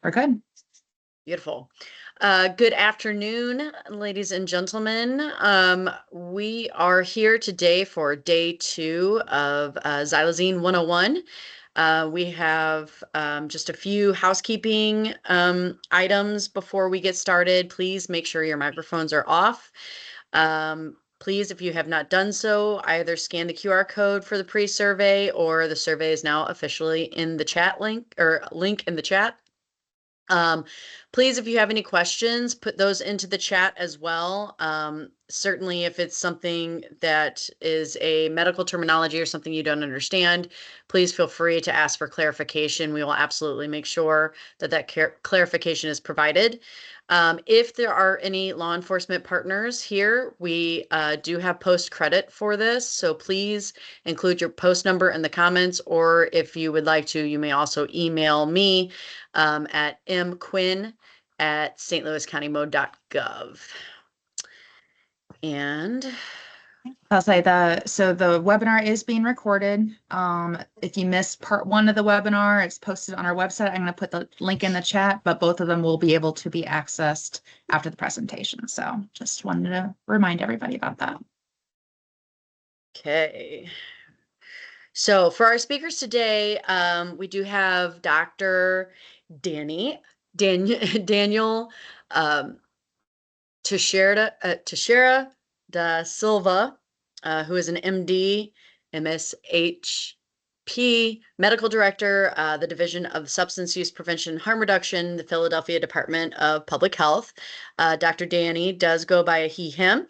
we're good. Beautiful. Good afternoon, ladies and gentlemen. We are here today for day 2 of Xylazine 101. We have just a few housekeeping items before we get started. Please make sure your microphones are off. Please, if you have not done so, either scan the QR code for the pre-survey, or the survey is now officially in the chat link in the chat. Please, if you have any questions, put those into the chat as well. Certainly, if it's something that is a medical terminology or something you don't understand, please feel free to ask for clarification. We will absolutely make sure that clarification is provided. If there are any law enforcement partners here, we do have post credit for this, so please include your post number in the comments, or if you would like to, you may also email me at mquinn@stlouiscountymode.gov. And I'll say so the webinar is being recorded. If you missed part 1 of the webinar, it's posted on our website. I'm going to put the link in the chat, but both of them will be able to be accessed after the presentation. So just wanted to remind everybody about that. okay. So for our speakers today, we do have Dr. Daniel Teixeira da Silva, who is an MD, MSHP, Medical Director, the Division of Substance Use Prevention and Harm Reduction, the Philadelphia Department of Public Health. Dr. Danny does go by a he, him.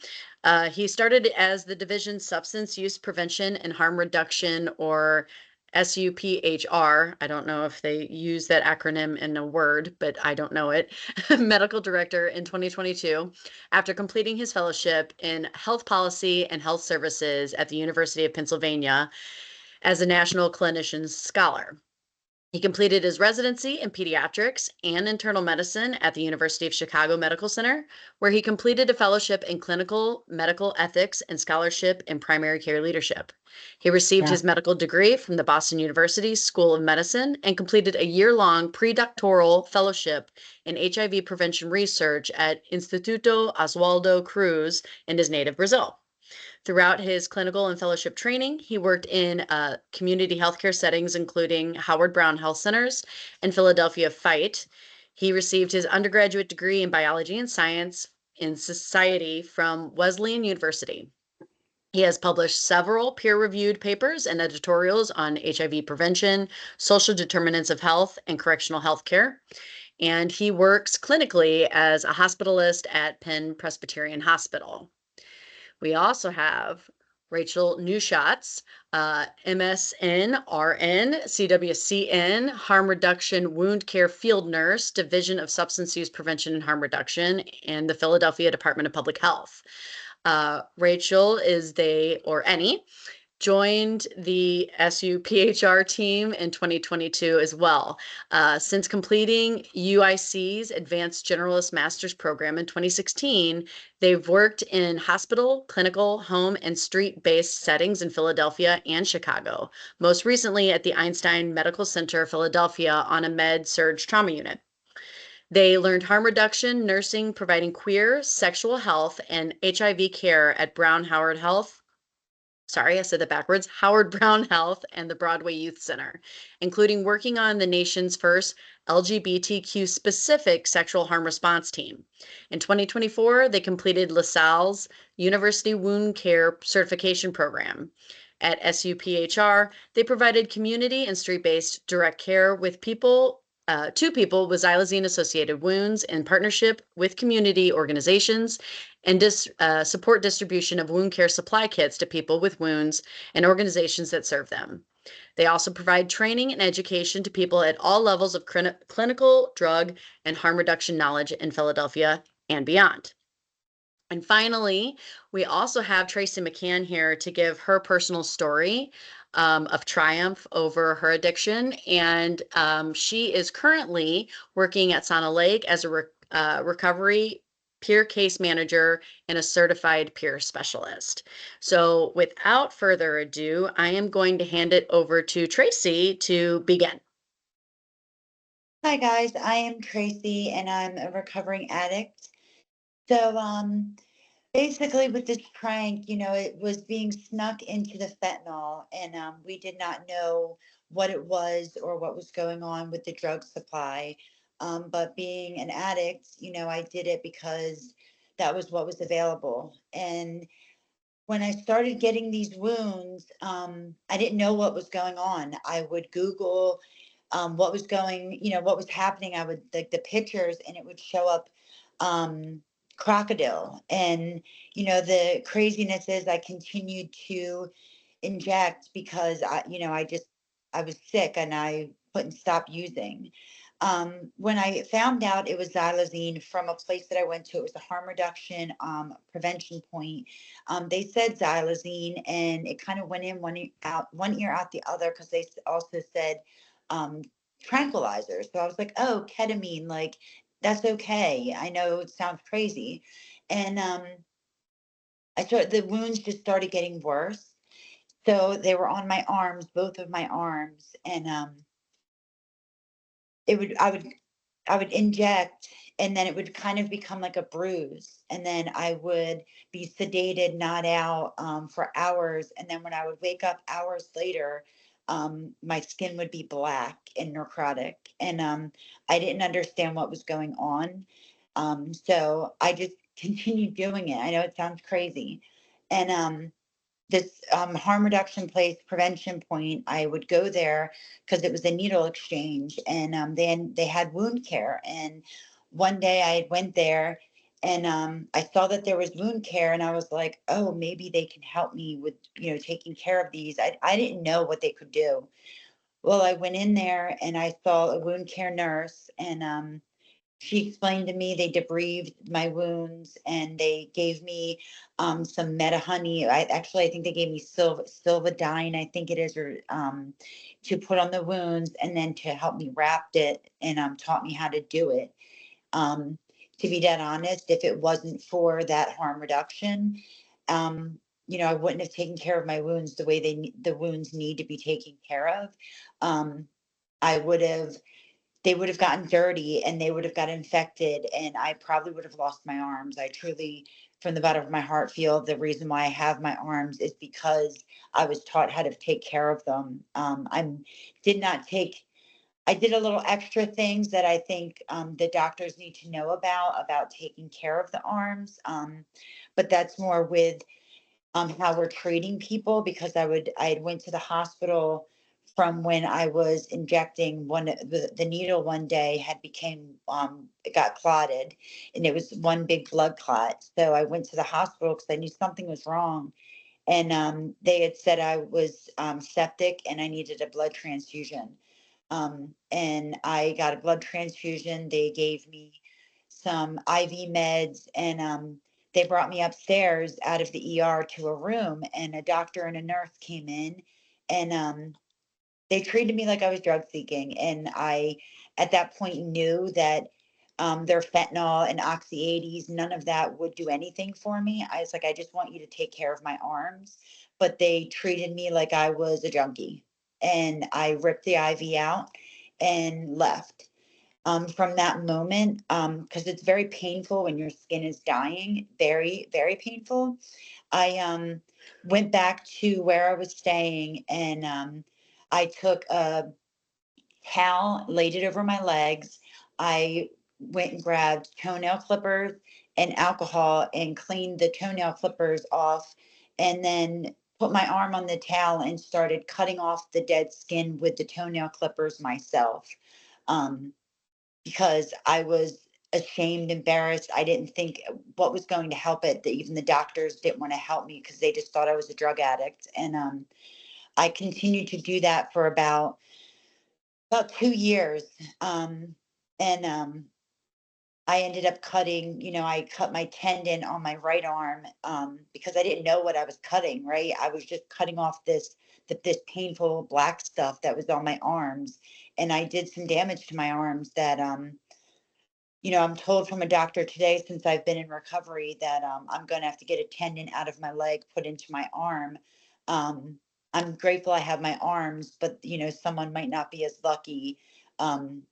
He started as the Division Substance Use Prevention and Harm Reduction, or SUPHR. I don't know if they use that acronym in a word, but I don't know it. Medical Director in 2022, after completing his fellowship in Health Policy and Health Services at the University of Pennsylvania as a National Clinician's Scholar. He completed his residency in pediatrics and internal medicine at the University of Chicago Medical Center, where he completed a fellowship in clinical medical ethics and scholarship in primary care leadership. He received his medical degree from the Boston University School of Medicine and completed a year-long pre-doctoral fellowship in HIV prevention research at Instituto Oswaldo Cruz in his native Brazil. Throughout his clinical and fellowship training, he worked in community healthcare settings, including Howard Brown Health Centers and Philadelphia Fight. He received his undergraduate degree in biology and science in society from Wesleyan University. He has published several peer-reviewed papers and editorials on HIV prevention, social determinants of health, and correctional health care. And he works clinically as a hospitalist at Penn Presbyterian Hospital. We also have Rachel Neuschatz, MSN, RN, CWCN, Harm Reduction Wound Care Field Nurse, Division of Substance Use Prevention and Harm Reduction, and the Philadelphia Department of Public Health. Rachel is joined the SUPHR team in 2022 as well. Since completing UIC's Advanced Generalist Master's Program in 2016, they've worked in hospital, clinical, home, and street-based settings in Philadelphia and Chicago, most recently at the Einstein Medical Center, Philadelphia, on a med-surg trauma unit. They learned harm reduction, nursing, providing queer, sexual health, and HIV care at Howard Brown Health and the Broadway Youth Center, including working on the nation's first LGBTQ specific sexual harm response team. In 2024, they completed LaSalle's University Wound Care Certification Program. At SUPHR, they provided community and street-based direct care with people to people with xylazine-associated wounds in partnership with community organizations, and support distribution of wound care supply kits to people with wounds and organizations that serve them. They also provide training and education to people at all levels of clinical, drug, and harm reduction knowledge in Philadelphia and beyond. And finally, we also have Tracy McCann here to give her personal story of triumph over her addiction. And she is currently working at Sauna Lake as a recovery peer case manager and a certified peer specialist. So without further ado, I am going to hand it over to Tracy to begin. Hi guys, I am Tracy and I'm a recovering addict. So basically with this prank, it was being snuck into the fentanyl and we did not know what it was or what was going on with the drug supply. But being an addict, I did it because that was what was available. And when I started getting these wounds, I didn't know what was going on. I would Google what was what was happening. I would like the pictures and it would show up um, crocodile. And, the craziness is I continued to inject because I was sick and I couldn't stop using. When I found out it was xylazine from a place that I went to, it was a harm reduction prevention point. They said xylazine, and it kind of went in one ear out the other because they also said um, tranquilizer. So I was like, oh, ketamine, like that's okay. I know it sounds crazy, and the wounds just started getting worse. So they were on my arms, both of my arms, and it would I would inject and then it would kind of become like a bruise and then I would be sedated, not out for hours, and then when I would wake up hours later, my skin would be black and necrotic, and I didn't understand what was going on. So I just continued doing it. I know it sounds crazy, and this harm reduction place prevention point, I would go there because it was a needle exchange, and they had wound care. And one day I went there, and I saw that there was wound care, and I was like, oh, maybe they can help me with taking care of these. I didn't know what they could do. Well, I went in there and I saw a wound care nurse, and she explained to me they debriefed my wounds and they gave me some meta honey. I think they gave me Silvadine, I think it is, or to put on the wounds and then to help me wrap it, and taught me how to do it. Um, to be dead honest, if it wasn't for that harm reduction, I wouldn't have taken care of my wounds the way the wounds need to be taken care of. Um, I would have they would have gotten dirty and they would have got infected and I probably would have lost my arms. I truly, from the bottom of my heart, feel the reason why I have my arms is because I was taught how to take care of them. Did not take I did a little extra things that I think the doctors need to know about taking care of the arms. But that's more with how we're treating people, because I had went to the hospital from when I was injecting the needle one day had became it got clotted, and it was one big blood clot. So I went to the hospital because I knew something was wrong, and they had said I was septic and I needed a blood transfusion. And I got a blood transfusion. They gave me some IV meds, and they brought me upstairs out of the ER to a room, and a doctor and a nurse came in, and they treated me like I was drug seeking. And I, at that point, knew that their fentanyl and oxy-80s, none of that would do anything for me. I was like, I just want you to take care of my arms. But they treated me like I was a junkie. And I ripped the IV out and left. From that moment, because it's very painful when your skin is dying, very, very painful. I went back to where I was staying, and I took a towel, laid it over my legs. I went and grabbed toenail clippers and alcohol and cleaned the toenail clippers off, and then put my arm on the towel and started cutting off the dead skin with the toenail clippers myself. Um, because I was ashamed, embarrassed. I didn't think what was going to help it. That even the doctors didn't want to help me because they just thought I was a drug addict. And I continued to do that for about 2 years. Um, and I ended up cutting, I cut my tendon on my right arm because I didn't know what I was cutting, right? I was just cutting off this painful black stuff that was on my arms. And I did some damage to my arms that I'm told from a doctor today, since I've been in recovery, that I'm going to have to get a tendon out of my leg put into my arm. Um, I'm grateful I have my arms, but someone might not be as lucky. Um,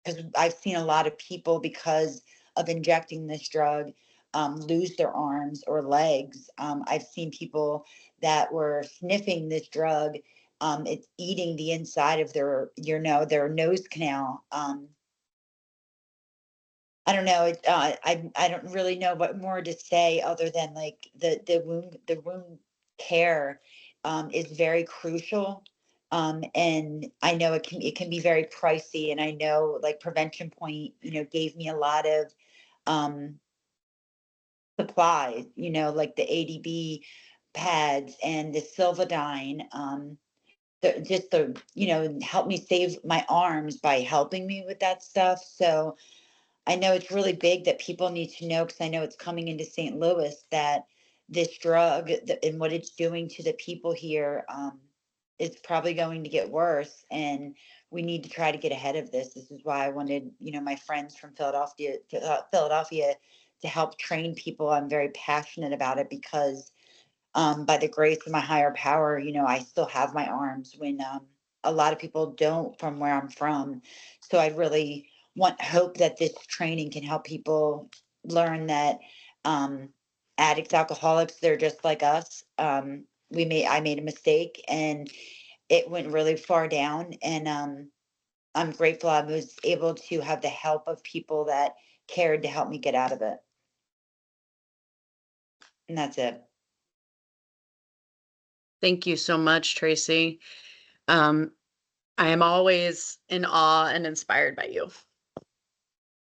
because I've seen a lot of people, because of injecting this drug, lose their arms or legs. I've seen people that were sniffing this drug. It's eating the inside of their, their nose canal. I don't know. I don't really know what more to say other than like the wound care is very crucial. And I know it can be very pricey. And I know like Prevention Point, gave me a lot of um, supplies. Like the ADB pads and the Silvadine. Just the help me save my arms by helping me with that stuff. So I know it's really big that people need to know, because I know it's coming into St. Louis, that this drug and what it's doing to the people here is probably going to get worse. And we need to try to get ahead of this. This is why I wanted, my friends from Philadelphia to help train people. I'm very passionate about it because by the grace of my higher power, I still have my arms when a lot of people don't from where I'm from. So I really hope that this training can help people learn that addicts, alcoholics, they're just like us. I made a mistake and it went really far down. And I'm grateful I was able to have the help of people that cared to help me get out of it. And that's it. Thank you so much, Tracy. I am always in awe and inspired by you.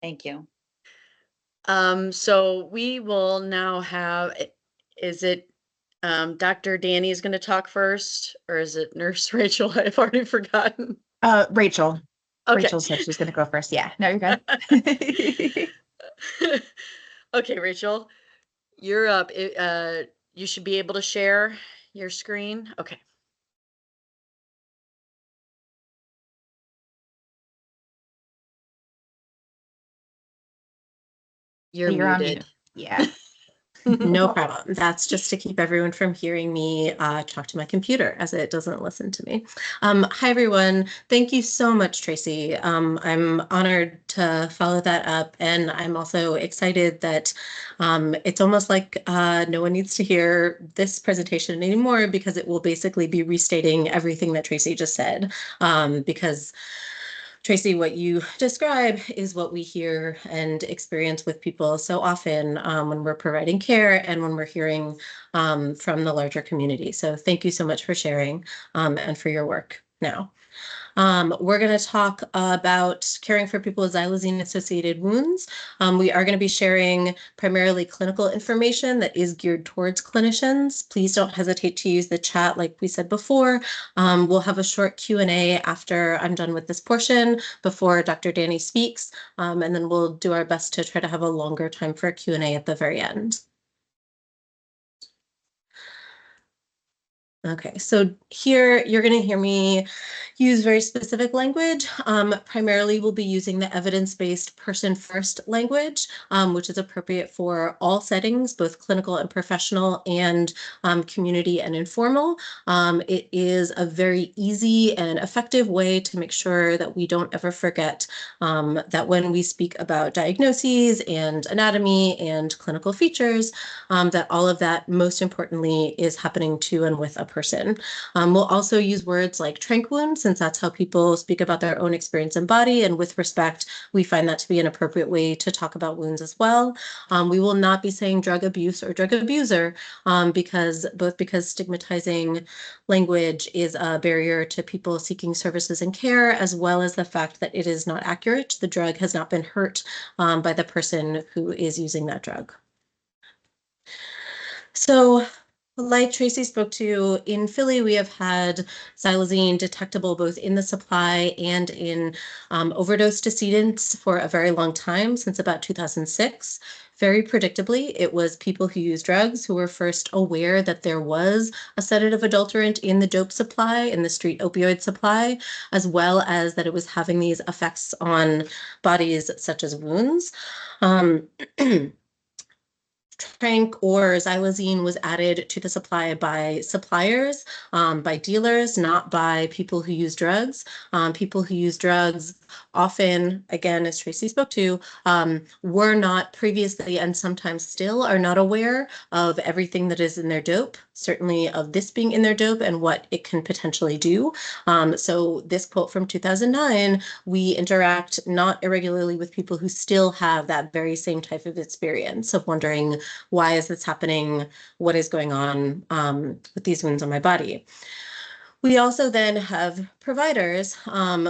Thank you. So we will now have, is it Dr. Danny is going to talk first, or is it Nurse Rachel? I've already forgotten. Rachel. Okay. Rachel said she was going to go first. Yeah, no, you're good. Okay, Rachel, you're up. You should be able to share your screen. Okay. You're on muted. mute. Yeah. No problem. That's just to keep everyone from hearing me talk to my computer, as it doesn't listen to me. Hi, everyone. Thank you so much, Tracy. I'm honored to follow that up. And I'm also excited that it's almost like no one needs to hear this presentation anymore, because it will basically be restating everything that Tracy just said. Because Tracy, what you describe is what we hear and experience with people so often when we're providing care and when we're hearing from the larger community. So thank you so much for sharing and for your work now. We're going to talk about caring for people with xylazine-associated wounds. We are going to be sharing primarily clinical information that is geared towards clinicians. Please don't hesitate to use the chat like we said before. We'll have a short Q&A after I'm done with this portion before Dr. Danny speaks, and then we'll do our best to try to have a longer time for Q&A at the very end. Okay, so here you're going to hear me use very specific language. Primarily, we'll be using the evidence-based person-first language, which is appropriate for all settings, both clinical and professional, and community and informal. It is a very easy and effective way to make sure that we don't ever forget that when we speak about diagnoses and anatomy and clinical features, that all of that, most importantly, is happening to and with a person. We'll also use words like tranq wound, since that's how people speak about their own experience and body, and with respect, we find that to be an appropriate way to talk about wounds as well. We will not be saying drug abuse or drug abuser, because stigmatizing language is a barrier to people seeking services and care, as well as the fact that it is not accurate. The drug has not been hurt by the person who is using that drug. So, like Tracy spoke to, in Philly, we have had xylazine detectable both in the supply and in overdose decedents for a very long time, since about 2006. Very predictably, it was people who use drugs who were first aware that there was a sedative adulterant in the dope supply, in the street opioid supply, as well as that it was having these effects on bodies such as wounds. tranq or xylazine was added to the supply by suppliers, by dealers, not by people who use drugs. People who use drugs often, again, as Tracy spoke to, were not previously and sometimes still are not aware of everything that is in their dope, certainly of this being in their dope and what it can potentially do. So this quote from 2009, we interact not irregularly with people who still have that very same type of experience of wondering, why is this happening? What is going on with these wounds on my body? We also then have providers,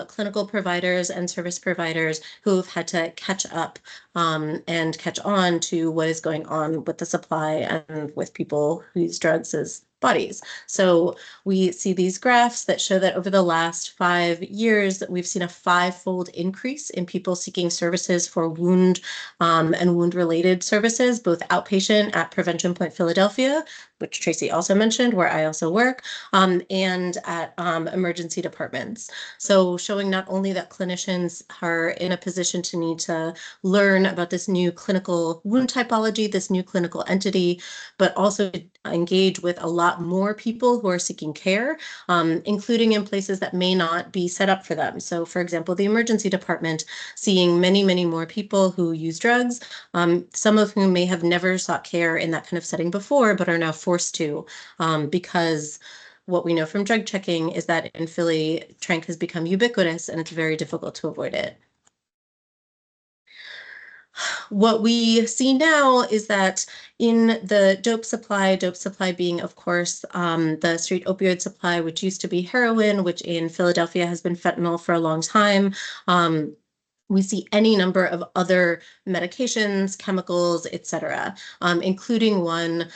clinical providers and service providers who have had to catch up and catch on to what is going on with the supply and with people who use drugs as bodies. So we see these graphs that show that over the last 5 years, we've seen a 5-fold increase in people seeking services for wound and wound-related services, both outpatient at Prevention Point Philadelphia, which Tracy also mentioned, where I also work, and at emergency departments. So showing not only that clinicians are in a position to need to learn about this new clinical wound typology, this new clinical entity, but also engage with a lot more people who are seeking care, including in places that may not be set up for them. So for example, the emergency department, seeing many, many more people who use drugs, some of whom may have never sought care in that kind of setting before, but are now forced to, because what we know from drug checking is that in Philly, tranq has become ubiquitous and it's very difficult to avoid it. What we see now is that in the dope supply being, of course, the street opioid supply, which used to be heroin, which in Philadelphia has been fentanyl for a long time. We see any number of other medications, chemicals, etc., including one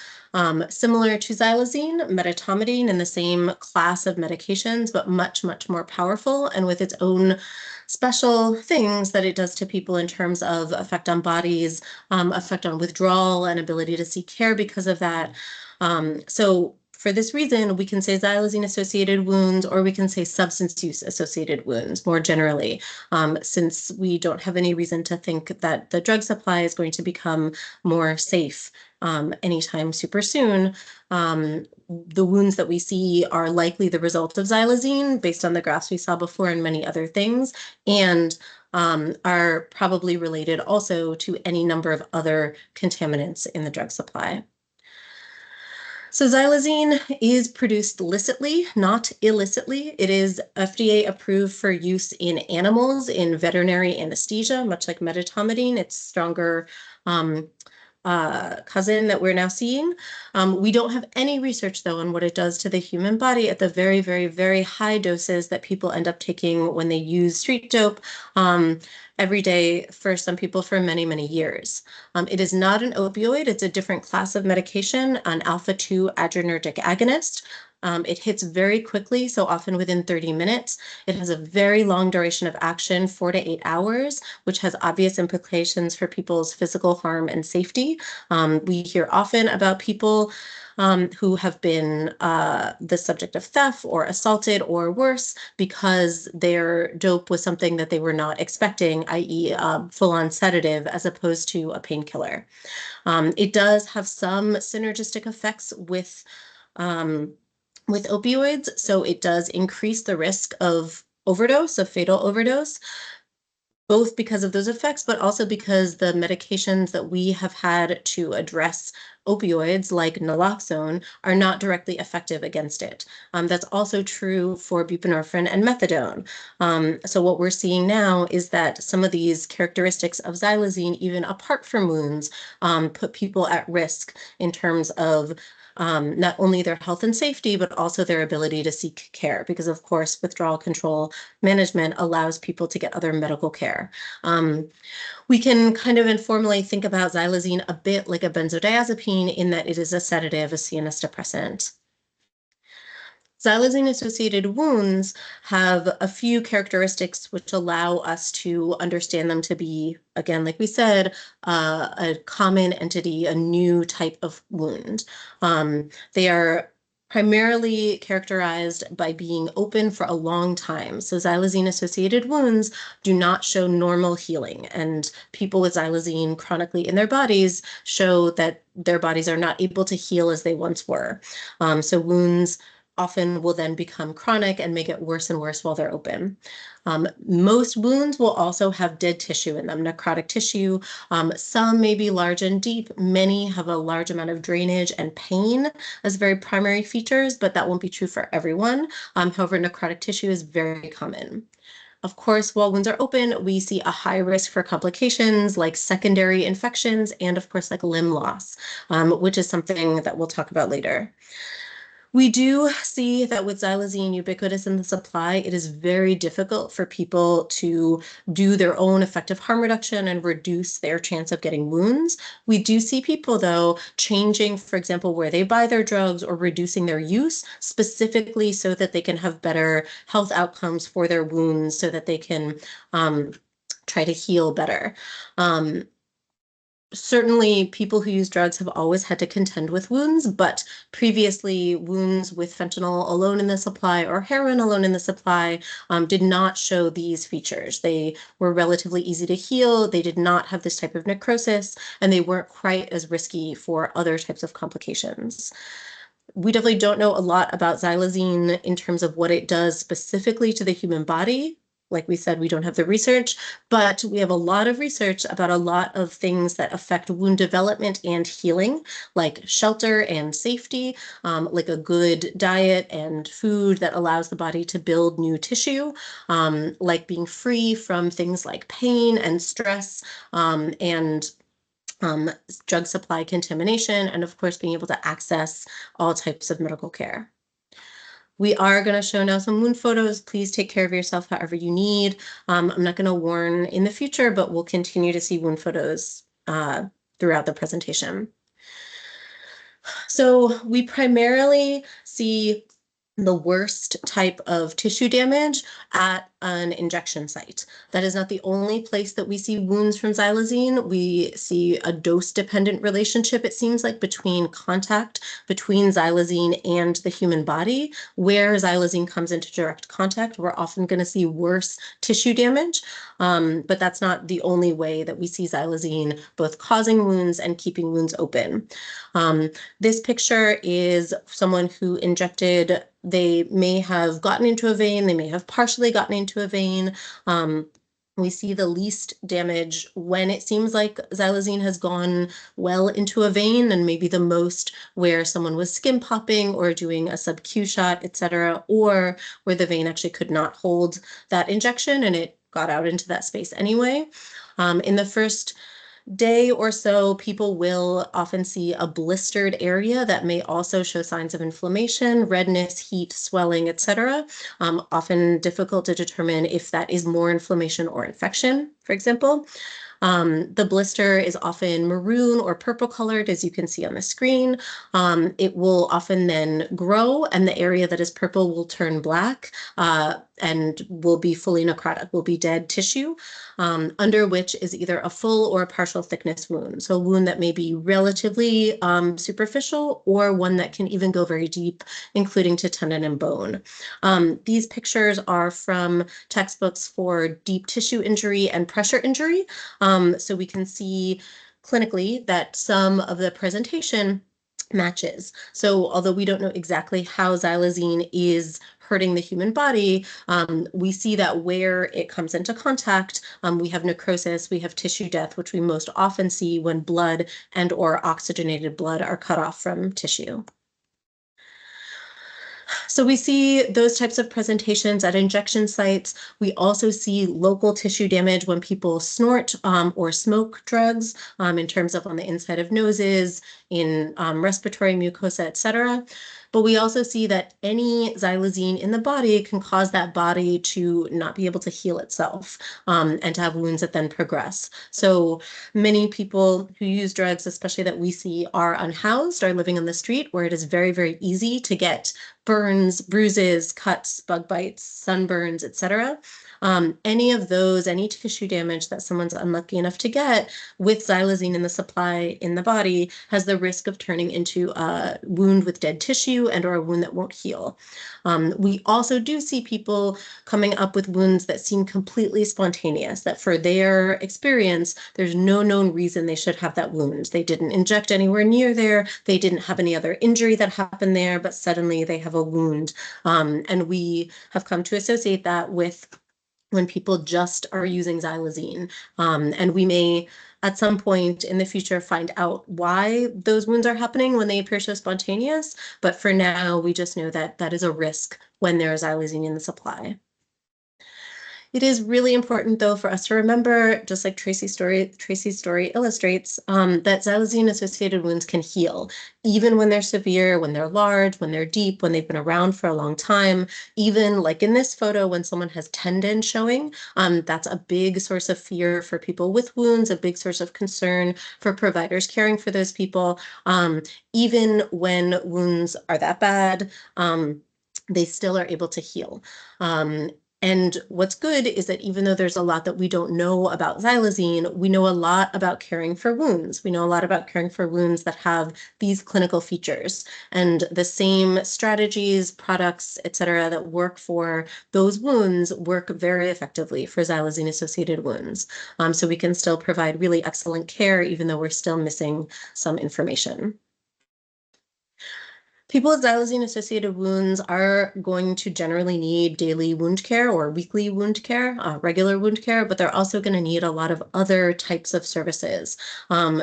similar to xylazine, medetomidine, in the same class of medications, but much, much more powerful and with its own special things that it does to people in terms of effect on bodies, effect on withdrawal and ability to seek care because of that. So for this reason, we can say xylazine-associated wounds, or we can say substance use-associated wounds more generally, since we don't have any reason to think that the drug supply is going to become more safe anytime super soon. The wounds that we see are likely the result of xylazine based on the graphs we saw before and many other things, and are probably related also to any number of other contaminants in the drug supply. So xylazine is produced licitly, not illicitly. It is FDA approved for use in animals in veterinary anesthesia, much like medetomidine. It's stronger cousin that we're now seeing. We don't have any research, though, on what it does to the human body at the very, very, very high doses that people end up taking when they use street dope every day for some people for many, many years. It is not an opioid. It's a different class of medication, an alpha-2 adrenergic agonist. It hits very quickly, so often within 30 minutes. It has a very long duration of action, 4 to 8 hours, which has obvious implications for people's physical harm and safety. We hear often about people who have been the subject of theft or assaulted or worse because their dope was something that they were not expecting, i.e. full-on sedative as opposed to a painkiller. It does have some synergistic effects with opioids, so it does increase the risk of overdose, of fatal overdose, both because of those effects, but also because the medications that we have had to address opioids like naloxone are not directly effective against it. That's also true for buprenorphine and methadone. So what we're seeing now is that some of these characteristics of xylazine, even apart from wounds, put people at risk in terms of not only their health and safety, but also their ability to seek care, because of course, withdrawal control management allows people to get other medical care. We can kind of informally think about xylazine a bit like a benzodiazepine in that it is a sedative, a CNS depressant. Xylazine-associated wounds have a few characteristics which allow us to understand them to be, again, like we said, a common entity, a new type of wound. They are primarily characterized by being open for a long time. So xylazine-associated wounds do not show normal healing, and people with xylazine chronically in their bodies show that their bodies are not able to heal as they once were. So wounds often will then become chronic and may get worse and worse while they're open. Most wounds will also have dead tissue in them, necrotic tissue. Some may be large and deep. Many have a large amount of drainage and pain as very primary features, but that won't be true for everyone. However, necrotic tissue is very common. Of course, while wounds are open, we see a high risk for complications like secondary infections and, of course, like limb loss, which is something that we'll talk about later. We do see that with xylazine ubiquitous in the supply, it is very difficult for people to do their own effective harm reduction and reduce their chance of getting wounds. We do see people, though, changing, for example, where they buy their drugs or reducing their use, specifically so that they can have better health outcomes for their wounds, so that they can try to heal better. Certainly, people who use drugs have always had to contend with wounds, but previously wounds with fentanyl alone in the supply or heroin alone in the supply did not show these features. They were relatively easy to heal. They did not have this type of necrosis, and they weren't quite as risky for other types of complications. We definitely don't know a lot about xylazine in terms of what it does specifically to the human body. Like we said, we don't have the research, but we have a lot of research about a lot of things that affect wound development and healing, like shelter and safety, like a good diet and food that allows the body to build new tissue, like being free from things like pain and stress, and drug supply contamination, and of course, being able to access all types of medical care. We are going to show now some wound photos. Please take care of yourself however you need. I'm not going to warn in the future, but we'll continue to see wound photos throughout the presentation. So we primarily see the worst type of tissue damage at an injection site. That is not the only place that we see wounds from xylazine. We see a dose-dependent relationship, it seems like, between contact between xylazine and the human body. Where xylazine comes into direct contact, we're often going to see worse tissue damage, but that's not the only way that we see xylazine both causing wounds and keeping wounds open. This picture is someone who injected. They may have gotten into a vein, they may have partially gotten into a vein. We see the least damage when it seems like xylazine has gone well into a vein, and maybe the most where someone was skin popping or doing a sub-Q shot, etc., or where the vein actually could not hold that injection and it got out into that space anyway. In the first day or so, people will often see a blistered area that may also show signs of inflammation, redness, heat, swelling, etc. Often difficult to determine if that is more inflammation or infection, for example. The blister is often maroon or purple colored, as you can see on the screen. It will often then grow, and the area that is purple will turn black and will be fully necrotic, will be dead tissue, under which is either a full or a partial thickness wound. So a wound that may be relatively superficial, or one that can even go very deep, including to tendon and bone. These pictures are from textbooks for deep tissue injury and pressure injury. So we can see clinically that some of the presentation matches. So although we don't know exactly how xylazine is hurting the human body, we see that where it comes into contact, we have necrosis, we have tissue death, which we most often see when blood and or oxygenated blood are cut off from tissue. So we see those types of presentations at injection sites. We also see local tissue damage when people snort or smoke drugs, in terms of on the inside of noses, in respiratory mucosa, etc. But we also see that any xylazine in the body can cause that body to not be able to heal itself, and to have wounds that then progress. So many people who use drugs, especially that we see are unhoused, are living on the street, where it is very, very easy to get burns, bruises, cuts, bug bites, sunburns, etc. Any tissue damage that someone's unlucky enough to get with xylazine in the supply in the body has the risk of turning into a wound with dead tissue and or a wound that won't heal. We also do see people coming up with wounds that seem completely spontaneous, that for their experience, there's no known reason they should have that wound. They didn't inject anywhere near there. They didn't have any other injury that happened there, but suddenly they have a wound. And we have come to associate that with when people just are using xylazine. And we may at some point in the future find out why those wounds are happening when they appear so spontaneous. But for now, we just know that that is a risk when there is xylazine in the supply. It is really important, though, for us to remember, just like Tracy's story illustrates, that xylazine-associated wounds can heal, even when they're severe, when they're large, when they're deep, when they've been around for a long time. Even like in this photo, when someone has tendon showing, that's a big source of fear for people with wounds, a big source of concern for providers caring for those people. Even when wounds are that bad, they still are able to heal. And what's good is that even though there's a lot that we don't know about xylazine, we know a lot about caring for wounds. We know a lot about caring for wounds that have these clinical features. And the same strategies, products, et cetera, that work for those wounds work very effectively for xylazine-associated wounds. So we can still provide really excellent care, even though we're still missing some information. People with xylazine-associated wounds are going to generally need daily wound care or weekly wound care, regular wound care, but they're also going to need a lot of other types of services.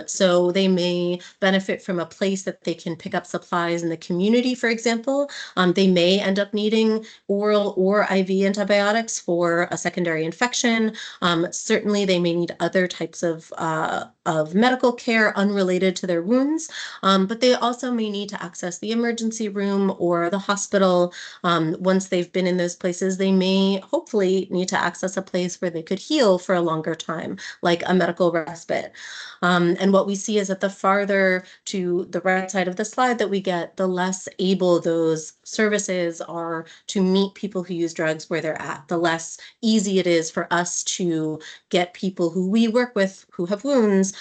So they may benefit from a place that they can pick up supplies in the community, for example. They may end up needing oral or IV antibiotics for a secondary infection. Certainly, they may need other types of medical care unrelated to their wounds, but they also may need to access the emergency room or the hospital. Once they've been in those places, they may hopefully need to access a place where they could heal for a longer time, like a medical respite. And what we see is that the farther to the right side of the slide that we get, the less able those services are to meet people who use drugs where they're at, the less easy it is for us to get people who we work with who have wounds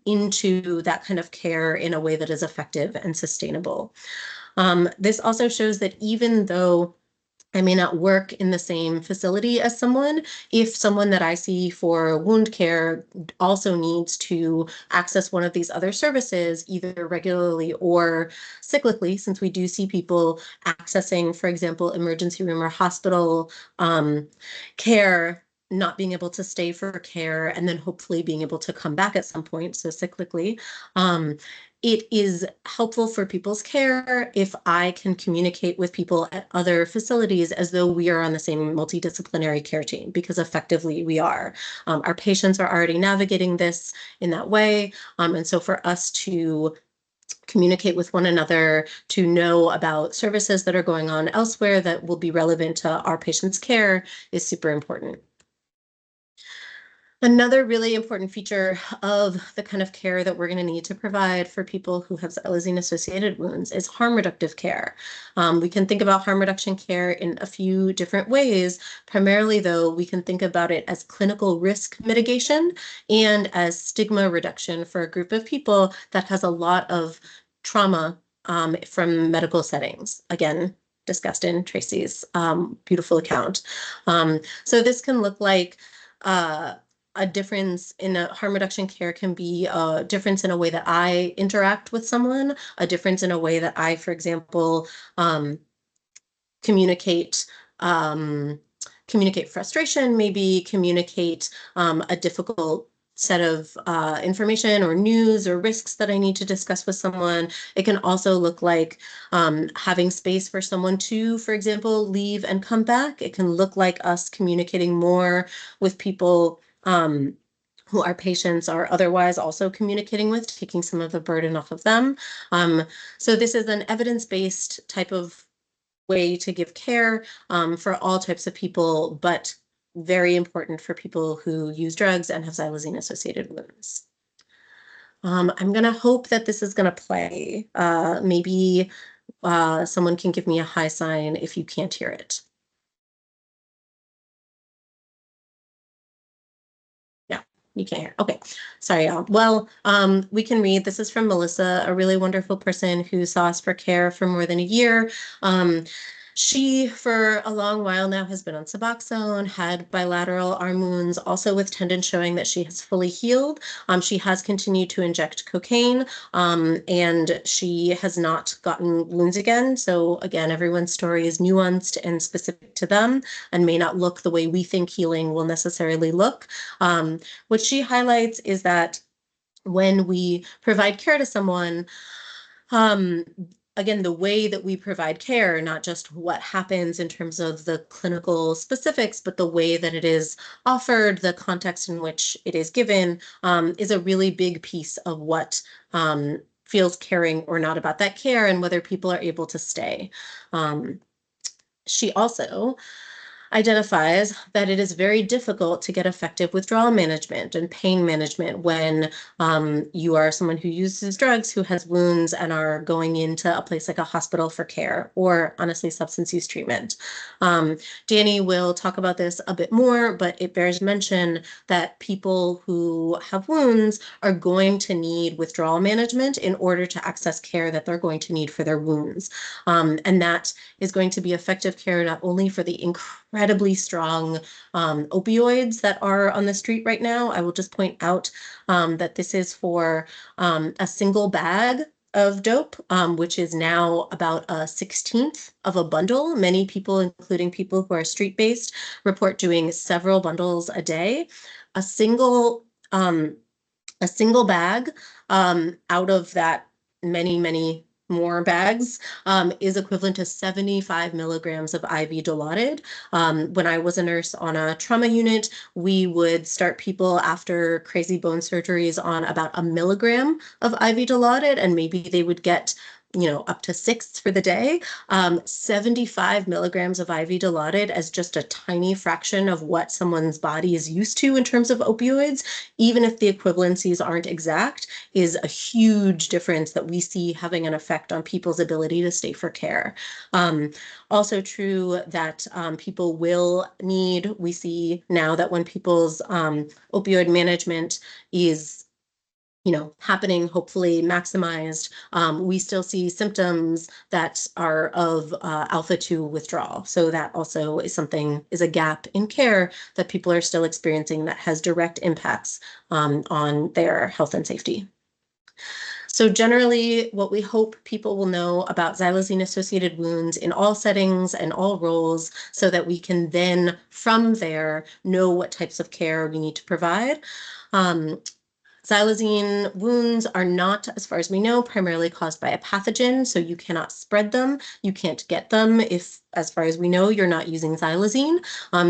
into that kind of care in a way that is effective and sustainable. This also shows that even though I may not work in the same facility as someone, if someone that I see for wound care also needs to access one of these other services, either regularly or cyclically, since we do see people accessing, for example, emergency room or hospital care, not being able to stay for care, and then hopefully being able to come back at some point, so cyclically, it is helpful for people's care if I can communicate with people at other facilities as though we are on the same multidisciplinary care team, because effectively we are. Our patients are already navigating this in that way. And so for us to communicate with one another, to know about services that are going on elsewhere that will be relevant to our patients' care is super important. Another really important feature of the kind of care that we're going to need to provide for people who have xylazine-associated wounds is harm reductive care. We can think about harm reduction care in a few different ways. Primarily, though, we can think about it as clinical risk mitigation and as stigma reduction for a group of people that has a lot of trauma from medical settings. Again, discussed in Tracy's beautiful account. So this can look like a difference in a harm reduction care can be a difference in a way that I interact with someone, a difference in a way that I, for example, communicate frustration, maybe communicate a difficult set of information or news or risks that I need to discuss with someone. It can also look like having space for someone to, for example, leave and come back. It can look like us communicating more with people who our patients are otherwise also communicating with, taking some of the burden off of them. So this is an evidence-based type of way to give care for all types of people, but very important for people who use drugs and have xylazine-associated wounds. I'm going to hope that this is going to play. Maybe someone can give me a hi sign if you can't hear it. You can't hear. Okay. Sorry, y'all. Well, we can read. This is from Melissa, a really wonderful person who saw us for care for more than a year. She, for a long while now, has been on Suboxone, had bilateral arm wounds, also with tendons showing that she has fully healed. She has continued to inject cocaine, and she has not gotten wounds again. So again, everyone's story is nuanced and specific to them and may not look the way we think healing will necessarily look. What she highlights is that when we provide care to someone, again, the way that we provide care, not just what happens in terms of the clinical specifics, but the way that it is offered, the context in which it is given, is a really big piece of what feels caring or not about that care and whether people are able to stay. She also identifies that it is very difficult to get effective withdrawal management and pain management when you are someone who uses drugs, who has wounds, and are going into a place like a hospital for care, or honestly, substance use treatment. Danny will talk about this a bit more, but it bears mention that people who have wounds are going to need withdrawal management in order to access care that they're going to need for their wounds. And that is going to be effective care not only for the incredibly strong opioids that are on the street right now. I will just point out that this is for a single bag of dope, which is now about a 1/16 of a bundle. Many people, including people who are street-based, report doing several bundles a day. A single bag out of that many more bags is equivalent to 75 milligrams of IV Dilaudid. When I was a nurse on a trauma unit, we would start people after crazy bone surgeries on about 1 milligram of IV Dilaudid, and maybe they would get up to 6 for the day. 75 milligrams of IV Dilaudid as just a tiny fraction of what someone's body is used to in terms of opioids, even if the equivalencies aren't exact, is a huge difference that we see having an effect on people's ability to stay for care. Also true that people will need, we see now that when people's opioid management is happening, hopefully maximized, we still see symptoms that are of alpha-2 withdrawal. So that also is a gap in care that people are still experiencing that has direct impacts on their health and safety. So generally, what we hope people will know about xylazine-associated wounds in all settings and all roles, so that we can then, from there, know what types of care we need to provide. Xylazine wounds are not, as far as we know, primarily caused by a pathogen, so you cannot spread them. You can't get them if, as far as we know, you're not using xylazine.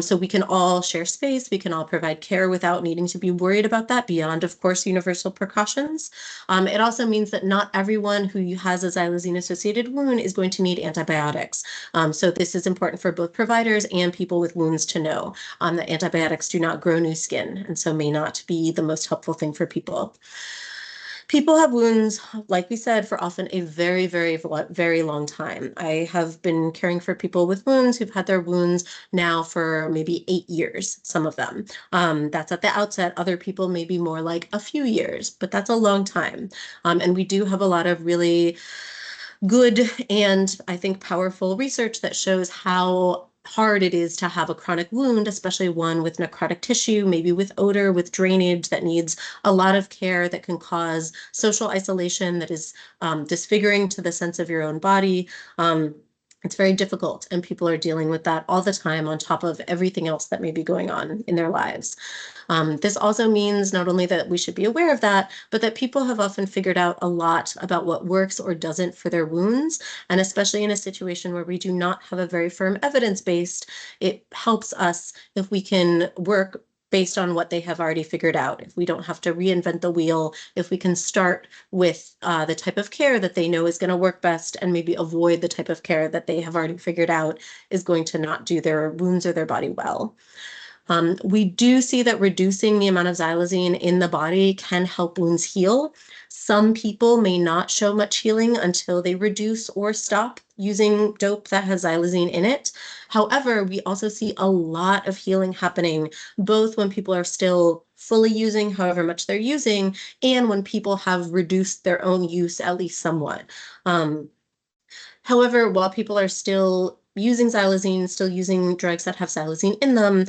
So we can all share space. We can all provide care without needing to be worried about that beyond, of course, universal precautions. It also means that not everyone who has a xylazine-associated wound is going to need antibiotics. So this is important for both providers and people with wounds to know that antibiotics do not grow new skin, and so may not be the most helpful thing for people. People have wounds, like we said, for often a very long time. I have been caring for people with wounds who've had their wounds now for maybe 8 years, some of them. That's at the outset. Other people may be more like a few years, but that's a long time. And we do have a lot of really good and I think powerful research that shows how hard it is to have a chronic wound, especially one with necrotic tissue, maybe with odor, with drainage that needs a lot of care, that can cause social isolation, that is disfiguring to the sense of your own body. It's very difficult, and people are dealing with that all the time on top of everything else that may be going on in their lives. This also means not only that we should be aware of that, but that people have often figured out a lot about what works or doesn't for their wounds. And especially in a situation where we do not have a very firm evidence base, it helps us if we can work based on what they have already figured out. If we don't have to reinvent the wheel, if we can start with the type of care that they know is going to work best and maybe avoid the type of care that they have already figured out is going to not do their wounds or their body well. We do see that reducing the amount of xylazine in the body can help wounds heal. Some people may not show much healing until they reduce or stop using dope that has xylazine in it. However, we also see a lot of healing happening, both when people are still fully using however much they're using, and when people have reduced their own use at least somewhat. However, while people are still using xylazine, still using drugs that have xylazine in them,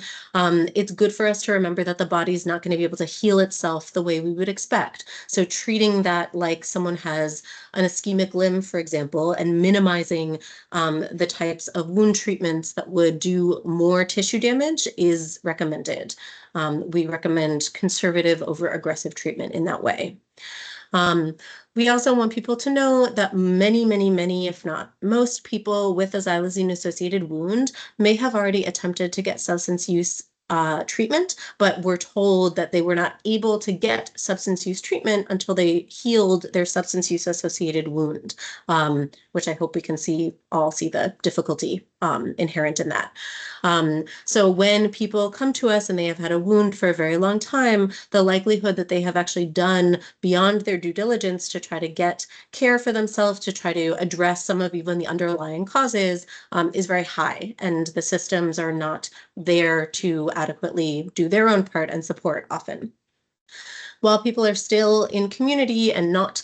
it's good for us to remember that the body is not going to be able to heal itself the way we would expect. So treating that like someone has an ischemic limb, for example, and minimizing the types of wound treatments that would do more tissue damage is recommended. We recommend conservative over aggressive treatment in that way. We also want people to know that many, if not most people with a xylazine-associated wound may have already attempted to get substance use treatment, but were told that they were not able to get substance use treatment until they healed their substance use associated wound, which I hope we can all see the difficulty inherent in that. So when people come to us and they have had a wound for a very long time, the likelihood that they have actually done beyond their due diligence to try to get care for themselves, to try to address some of even the underlying causes, is very high, and the systems are not there to adequately do their own part and support often. While people are still in community and not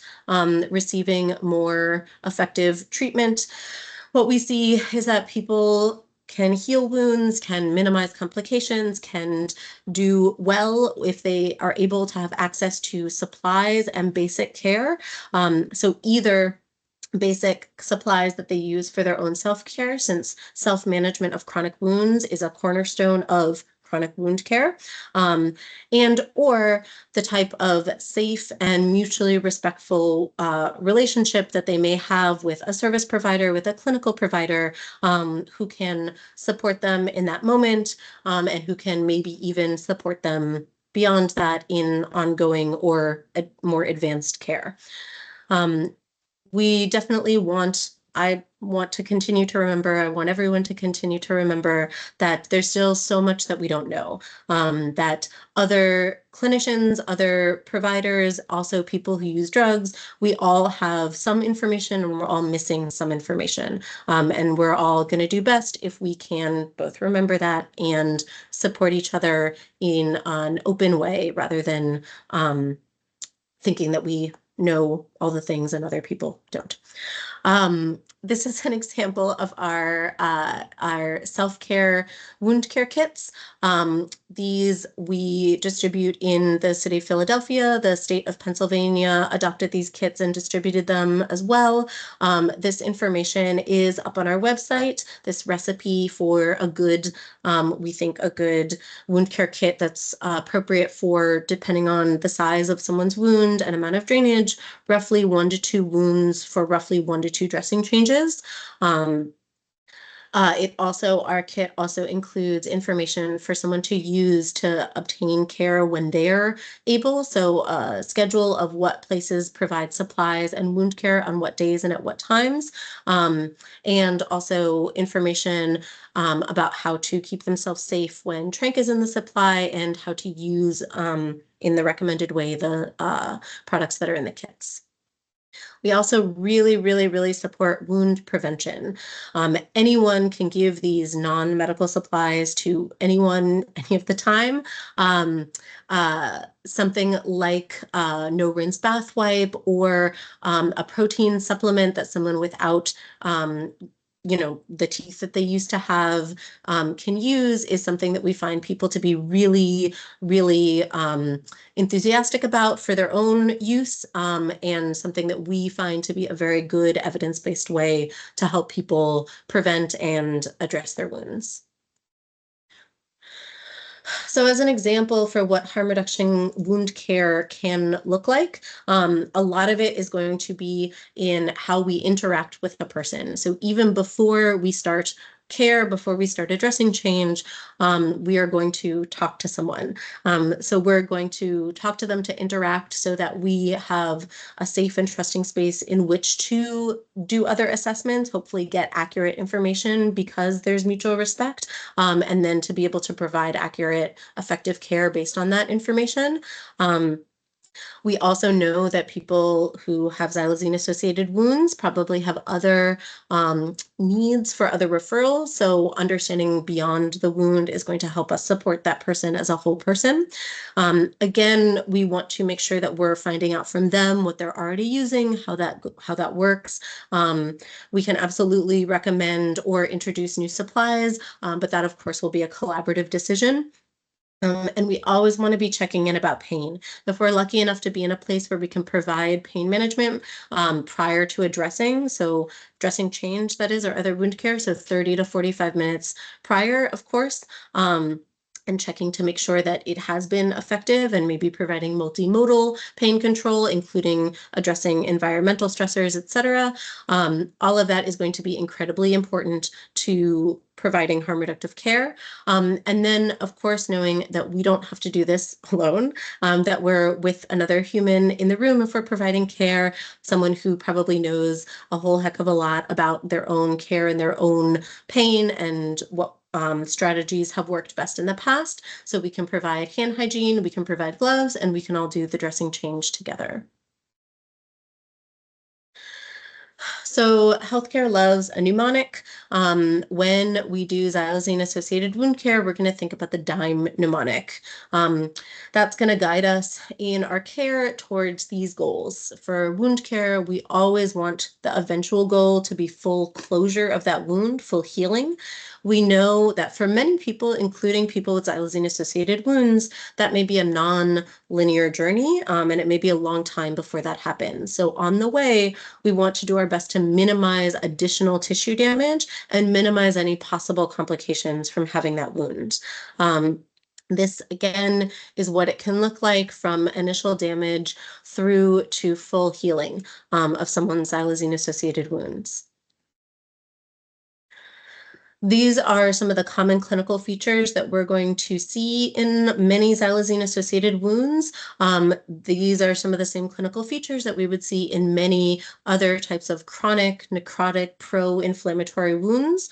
receiving more effective treatment, what we see is that people can heal wounds, can minimize complications, can do well if they are able to have access to supplies and basic care. So either basic supplies that they use for their own self-care, since self-management of chronic wounds is a cornerstone of chronic wound care, and or the type of safe and mutually respectful relationship that they may have with a service provider, with a clinical provider, who can support them in that moment, and who can maybe even support them beyond that in ongoing or more advanced care. We definitely I want to continue to remember, I want everyone to continue to remember that there's still so much that we don't know, that other clinicians, other providers, also people who use drugs, we all have some information and we're all missing some information. And we're all going to do best if we can both remember that and support each other in an open way rather than thinking that we know all the things and other people don't. This is an example of our self-care wound care kits. These we distribute in the city of Philadelphia. The state of Pennsylvania adopted these kits and distributed them as well. This information is up on our website. This recipe for a good, we think a good wound care kit that's appropriate for, depending on the size of someone's wound and amount of drainage, roughly 1 to 2 wounds for roughly 1 to 2 dressing changes. Our kit also includes information for someone to use to obtain care when they're able. So a schedule of what places provide supplies and wound care on what days and at what times. And also information about how to keep themselves safe when tranq is in the supply and how to use in the recommended way the products that are in the kits. We also really support wound prevention. Anyone can give these non-medical supplies to anyone, any of the time. Something like no rinse bath wipe or a protein supplement that someone without the teeth that they used to have can use is something that we find people to be really enthusiastic about for their own use, and something that we find to be a very good evidence-based way to help people prevent and address their wounds. So as an example for what harm reduction wound care can look like, a lot of it is going to be in how we interact with a person. So even before we start care, before we start a dressing change, we are going to talk to someone. So we're going to talk to them to interact so that we have a safe and trusting space in which to do other assessments, hopefully get accurate information because there's mutual respect, and then to be able to provide accurate, effective care based on that information. We also know that people who have xylazine-associated wounds probably have other needs for other referrals. So understanding beyond the wound is going to help us support that person as a whole person. Again, we want to make sure that we're finding out from them what they're already using, how that works. We can absolutely recommend or introduce new supplies, but that of course will be a collaborative decision. And we always want to be checking in about pain. If we're lucky enough to be in a place where we can provide pain management prior to a dressing, so dressing change, that is, or other wound care, so 30 to 45 minutes prior, of course, and checking to make sure that it has been effective and maybe providing multimodal pain control, including addressing environmental stressors, etc. All of that is going to be incredibly important to providing harm reductive care. And then, of course, knowing that we don't have to do this alone, that we're with another human in the room if we're providing care, someone who probably knows a whole heck of a lot about their own care and their own pain and what strategies have worked best in the past. So we can provide hand hygiene, we can provide gloves, and we can all do the dressing change together. So healthcare loves a mnemonic. When we do xylazine-associated wound care, we're going to think about the DIME mnemonic. That's going to guide us in our care towards these goals. For wound care, we always want the eventual goal to be full closure of that wound, full healing. We know that for many people, including people with xylazine-associated wounds, that may be a non-linear journey, and it may be a long time before that happens. So on the way, we want to do our best to minimize additional tissue damage and minimize any possible complications from having that wound. This, again, is what it can look like from initial damage through to full healing of someone's xylazine-associated wounds. These are some of the common clinical features that we're going to see in many xylazine-associated wounds. These are some of the same clinical features that we would see in many other types of chronic, necrotic, pro-inflammatory wounds.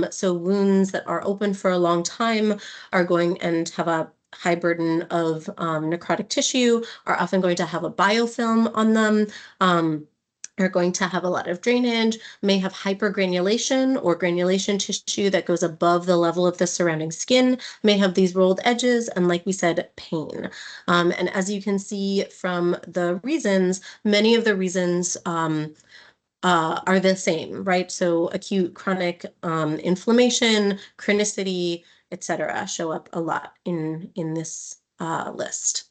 So wounds that are open for a long time are going and have a high burden of necrotic tissue, are often going to have a biofilm on them, are going to have a lot of drainage, may have hypergranulation or granulation tissue that goes above the level of the surrounding skin, may have these rolled edges, and like we said, pain. And as you can see from the reasons, many of the reasons are the same, right? So acute chronic inflammation, chronicity, etc., show up a lot in this list.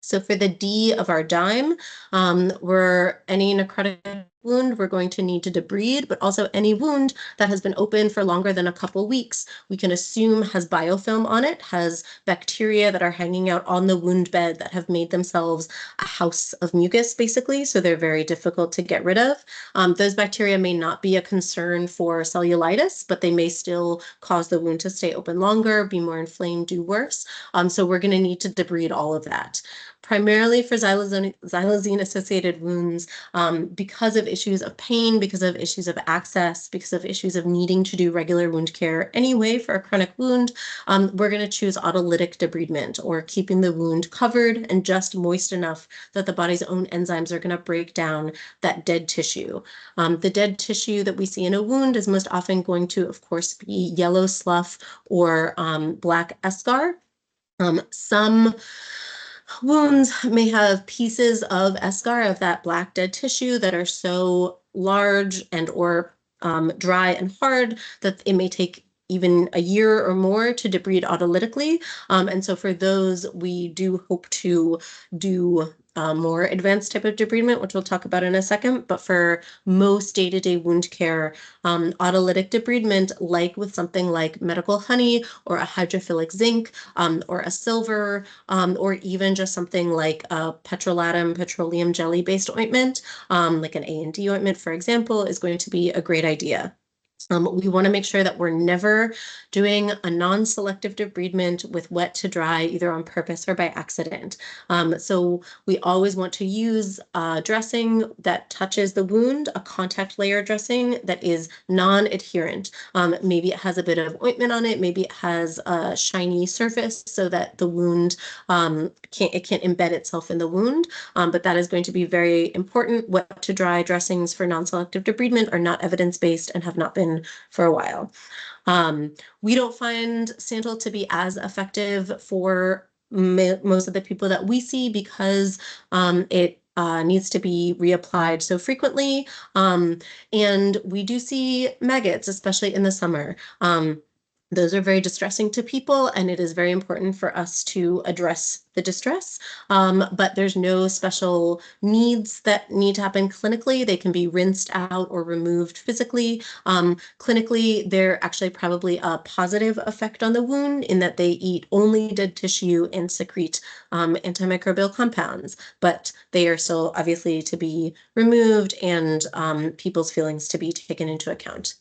So for the D of our DIME, we're any necrotic wound, we're going to need to debride, but also any wound that has been open for longer than a couple weeks, we can assume has biofilm on it, has bacteria that are hanging out on the wound bed that have made themselves a house of mucus, basically, so they're very difficult to get rid of. Those bacteria may not be a concern for cellulitis, but they may still cause the wound to stay open longer, be more inflamed, do worse. So we're going to need to debride all of that. Primarily for xylazine-associated wounds, because of issues of pain, because of issues of access, because of issues of needing to do regular wound care anyway for a chronic wound, we're going to choose autolytic debridement, or keeping the wound covered and just moist enough that the body's own enzymes are going to break down that dead tissue. The dead tissue that we see in a wound is most often going to, of course, be yellow slough or black eschar. Some wounds may have pieces of eschar, of that black dead tissue, that are so large and or dry and hard that it may take even a year or more to debride autolytically. And so for those, we do hope to do more advanced type of debridement, which we'll talk about in a second. But for most day-to-day wound care, autolytic debridement, like with something like medical honey or a hydrophilic zinc or a silver, or even just something like a petrolatum petroleum jelly-based ointment, like an A&D ointment, for example, is going to be a great idea. We want to make sure that we're never doing a non-selective debridement with wet to dry, either on purpose or by accident. So we always want to use dressing that touches the wound, a contact layer dressing that is non-adherent. Maybe it has a bit of ointment on it, maybe it has a shiny surface so that the wound can't embed itself in the wound, but that is going to be very important. Wet to dry dressings for non-selective debridement are not evidence-based and have not been for a while. We don't find Santyl to be as effective for most of the people that we see because it needs to be reapplied so frequently. And we do see maggots, especially in the summer. Those are very distressing to people, and it is very important for us to address the distress. But there's no special needs that need to happen clinically. They can be rinsed out or removed physically. Clinically, they're actually probably a positive effect on the wound in that they eat only dead tissue and secrete antimicrobial compounds, but they are still obviously to be removed and people's feelings to be taken into account.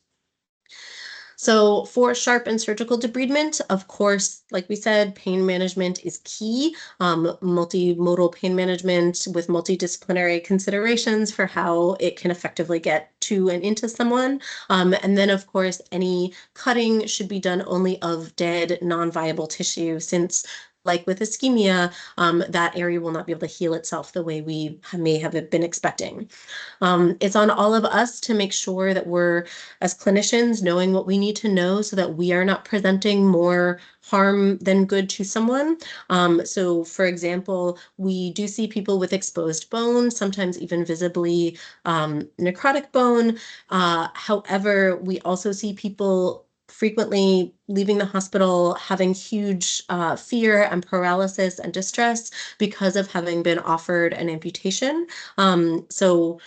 So for sharp and surgical debridement, of course, like we said, pain management is key. Multimodal pain management with multidisciplinary considerations for how it can effectively get to and into someone. And then, of course, any cutting should be done only of dead, non-viable tissue, since like with ischemia, that area will not be able to heal itself the way we may have been expecting. It's on all of us to make sure that we're, as clinicians, knowing what we need to know so that we are not presenting more harm than good to someone. So for example, we do see people with exposed bone, sometimes even visibly necrotic bone. However, we also see people frequently leaving the hospital having huge fear and paralysis and distress because of having been offered an amputation. So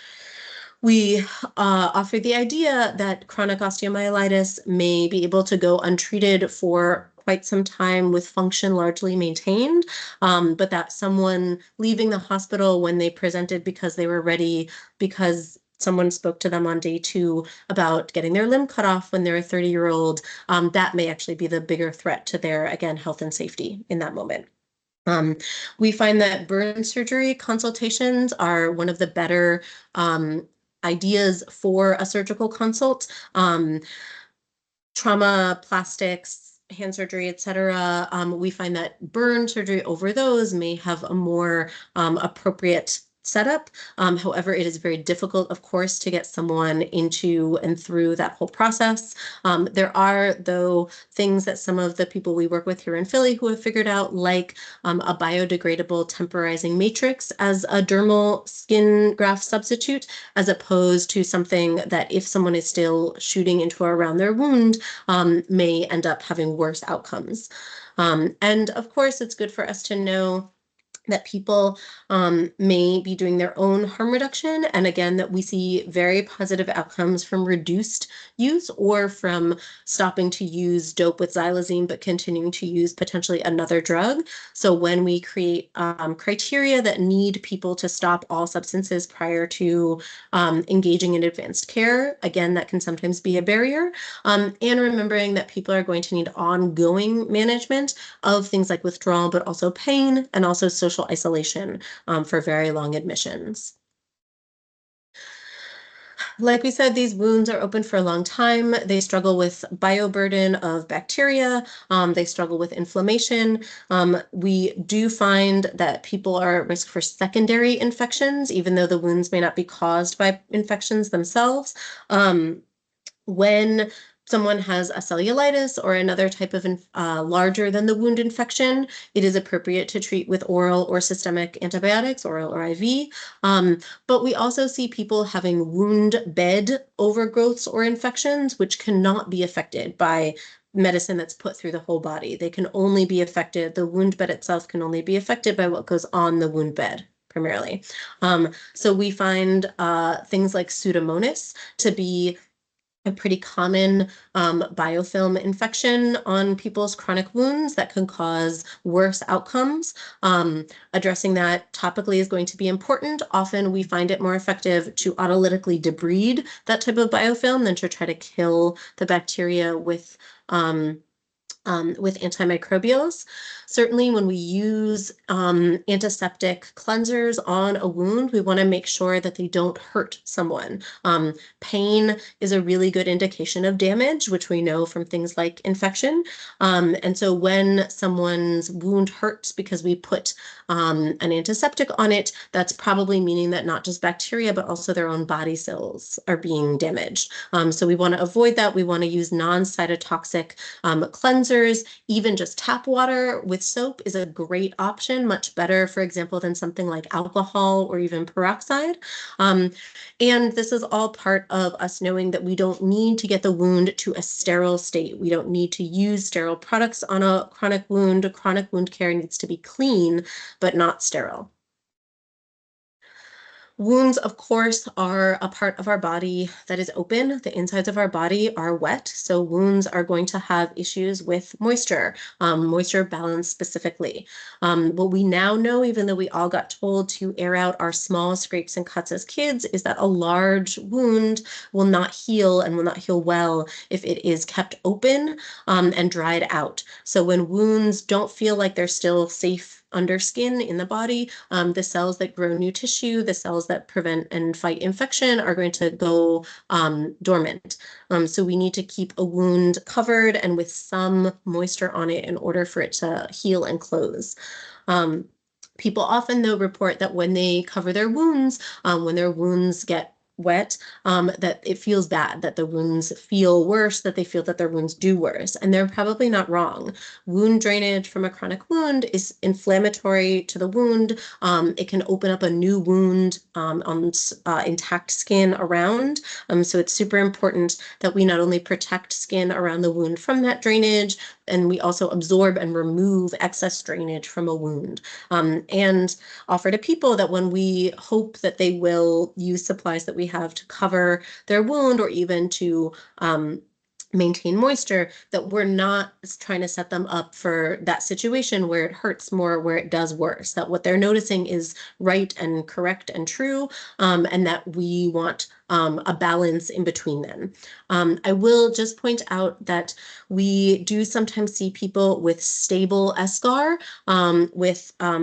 we offer the idea that chronic osteomyelitis may be able to go untreated for quite some time with function largely maintained, but that someone leaving the hospital when they presented because they were ready, because someone spoke to them on day 2 about getting their limb cut off when they're a 30-year-old, that may actually be the bigger threat to their, again, health and safety in that moment. We find that burn surgery consultations are one of the better ideas for a surgical consult. Trauma, plastics, hand surgery, etc. We find that burn surgery over those may have a more appropriate setup. However, it is very difficult, of course, to get someone into and through that whole process. There are, though, things that some of the people we work with here in Philly who have figured out, like a biodegradable temporizing matrix as a dermal skin graft substitute, as opposed to something that if someone is still shooting into or around their wound, may end up having worse outcomes. And of course, it's good for us to know that people may be doing their own harm reduction. And again, that we see very positive outcomes from reduced use or from stopping to use dope with xylazine, but continuing to use potentially another drug. So when we create criteria that need people to stop all substances prior to engaging in advanced care, again, that can sometimes be a barrier. And remembering that people are going to need ongoing management of things like withdrawal, but also pain and also social isolation for very long admissions. Like we said, these wounds are open for a long time. They struggle with bioburden of bacteria. They struggle with inflammation. We do find that people are at risk for secondary infections, even though the wounds may not be caused by infections themselves. When someone has a cellulitis or another type of larger than the wound infection, it is appropriate to treat with oral or systemic antibiotics, oral or IV. But we also see people having wound bed overgrowths or infections, which cannot be affected by medicine that's put through the whole body. They can only be affected, the wound bed itself can only be affected by what goes on the wound bed primarily. So we find things like Pseudomonas to be a pretty common biofilm infection on people's chronic wounds that can cause worse outcomes. Addressing that topically is going to be important. Often we find it more effective to autolytically debride that type of biofilm than to try to kill the bacteria with antimicrobials. Certainly when we use antiseptic cleansers on a wound, we want to make sure that they don't hurt someone. Pain is a really good indication of damage, which we know from things like infection. And so when someone's wound hurts because we put an antiseptic on it, that's probably meaning that not just bacteria, but also their own body cells are being damaged. So we want to avoid that. We want to use non-cytotoxic cleansers. Even just tap water with soap is a great option, much better, for example, than something like alcohol or even peroxide. And this is all part of us knowing that we don't need to get the wound to a sterile state. We don't need to use sterile products on a chronic wound. Chronic wound care needs to be clean, but not sterile. Wounds, of course, are a part of our body that is open. The insides of our body are wet, so wounds are going to have issues with moisture, moisture balance specifically. What we now know, even though we all got told to air out our small scrapes and cuts as kids, is that a large wound will not heal and will not heal well if it is kept open and dried out. So when wounds don't feel like they're still safe under skin in the body, the cells that grow new tissue, the cells that prevent and fight infection are going to go dormant. So we need to keep a wound covered and with some moisture on it in order for it to heal and close. People often, though, report that when they cover their wounds, when their wounds get wet, that it feels bad, that the wounds feel worse, that they feel that their wounds do worse. And they're probably not wrong. Wound drainage from a chronic wound is inflammatory to the wound. It can open up a new wound on intact skin around. So it's super important that we not only protect skin around the wound from that drainage, and we also absorb and remove excess drainage from a wound. And offer to people that when we hope that they will use supplies that we have to cover their wound or even to maintain moisture, that we're not trying to set them up for that situation where it hurts more, where it does worse, that what they're noticing is right and correct and true, and that we want a balance in between them. I will just point out that we do sometimes see people with stable eschar,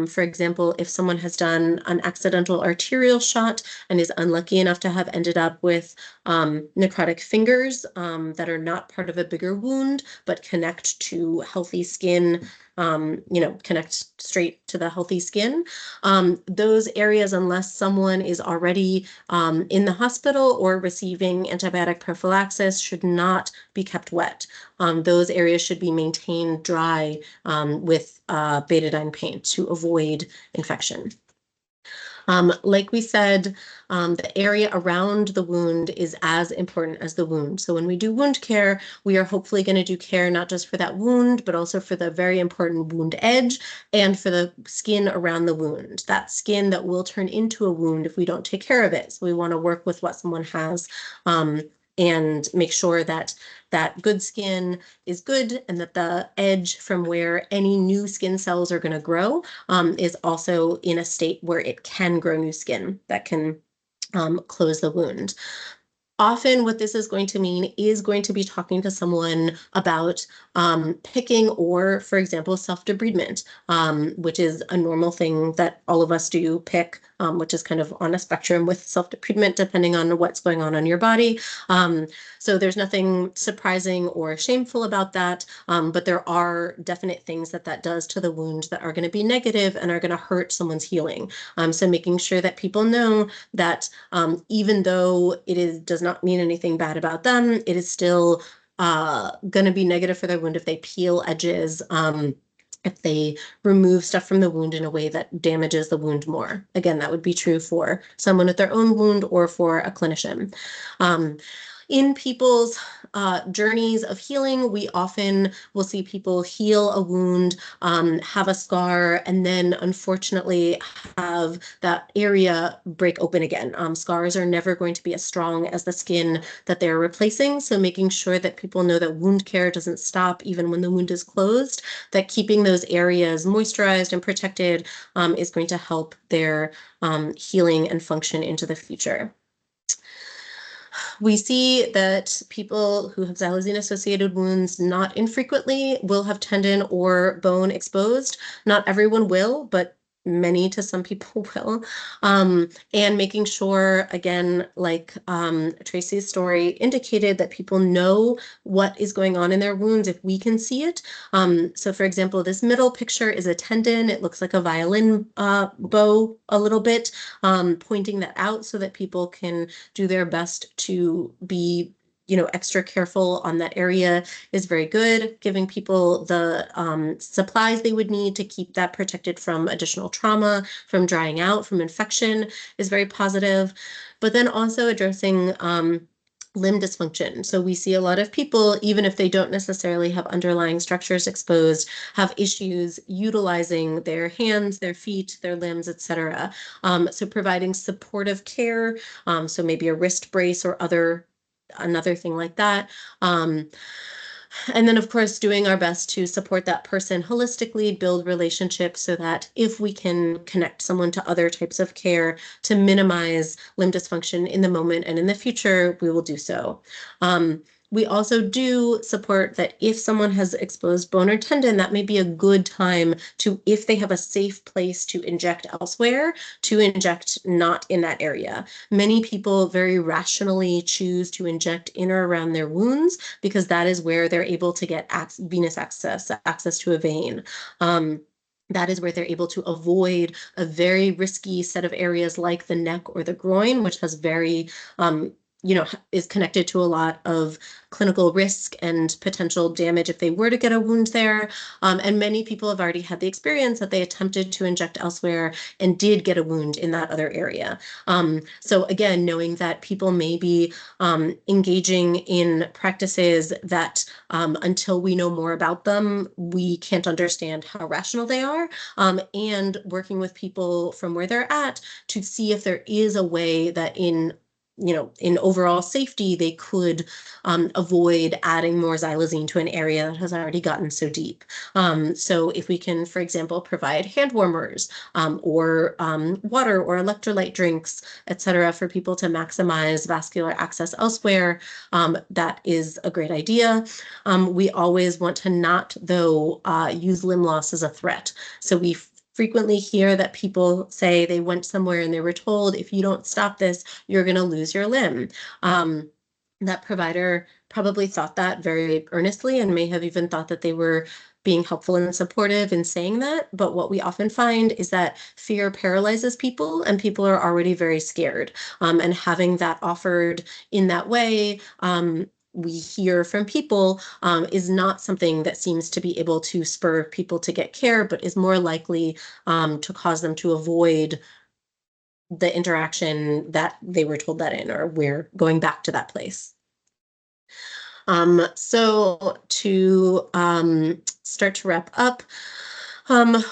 for example, if someone has done an accidental arterial shot and is unlucky enough to have ended up with necrotic fingers that are not part of a bigger wound, but connect to healthy skin, connect straight to the healthy skin. Those areas, unless someone is already in the hospital or receiving antibiotic prophylaxis, should not be kept wet. Those areas should be maintained dry with betadine paint to avoid infection. Like we said, the area around the wound is as important as the wound. So when we do wound care, we are hopefully going to do care not just for that wound, but also for the very important wound edge and for the skin around the wound, that skin that will turn into a wound if we don't take care of it. So we want to work with what someone has and make sure that that good skin is good and that the edge from where any new skin cells are going to grow is also in a state where it can grow new skin that can close the wound. Often what this is going to mean is going to be talking to someone about picking or, for example, self-debridement, which is a normal thing that all of us do, pick, which is kind of on a spectrum with self-debridement depending on what's going on your body. So there's nothing surprising or shameful about that, but there are definite things that does to the wound that are going to be negative and are going to hurt someone's healing. So making sure that people know that even though it does not mean anything bad about them, it is still going to be negative for their wound if they peel edges, if they remove stuff from the wound in a way that damages the wound more. Again, that would be true for someone with their own wound or for a clinician. In people's journeys of healing, we often will see people heal a wound, have a scar, and then unfortunately have that area break open again. Scars are never going to be as strong as the skin that they're replacing. So making sure that people know that wound care doesn't stop even when the wound is closed, that keeping those areas moisturized and protected is going to help their healing and function into the future. We see that people who have xylazine-associated wounds not infrequently will have tendon or bone exposed. Not everyone will, but many to some people will. And making sure, again, like Tracy's story indicated, that people know what is going on in their wounds if we can see it. So for example, this middle picture is a tendon. It looks like a violin bow a little bit, pointing that out so that people can do their best to be extra careful on that area is very good. Giving people the supplies they would need to keep that protected from additional trauma, from drying out, from infection is very positive. But then also addressing limb dysfunction. So we see a lot of people, even if they don't necessarily have underlying structures exposed, have issues utilizing their hands, their feet, their limbs, etc. So providing supportive care, so maybe a wrist brace or another thing like that. And then, of course, doing our best to support that person holistically, build relationships so that if we can connect someone to other types of care to minimize limb dysfunction in the moment and in the future, we will do so. We also do support that if someone has exposed bone or tendon, that may be a good time to, if they have a safe place to inject elsewhere, to inject not in that area. Many people very rationally choose to inject in or around their wounds because that is where they're able to get venous access to a vein. That is where they're able to avoid a very risky set of areas like the neck or the groin, which has very is connected to a lot of clinical risk and potential damage if they were to get a wound there. And many people have already had the experience that they attempted to inject elsewhere and did get a wound in that other area. So again, knowing that people may be engaging in practices that until we know more about them, we can't understand how rational they are, and working with people from where they're at to see if there is a way that in overall safety, they could avoid adding more xylazine to an area that has already gotten so deep. So if we can, for example, provide hand warmers or water or electrolyte drinks, etc., for people to maximize vascular access elsewhere, that is a great idea. We always want to not, though, use limb loss as a threat. So we frequently hear that people say they went somewhere and they were told, if you don't stop this, you're going to lose your limb. That provider probably thought that very earnestly and may have even thought that they were being helpful and supportive in saying that. But what we often find is that fear paralyzes people and people are already very scared. And having that offered in that way, we hear from people is not something that seems to be able to spur people to get care, but is more likely to cause them to avoid the interaction that they were told that in, or we're going back to that place. So to start to wrap up,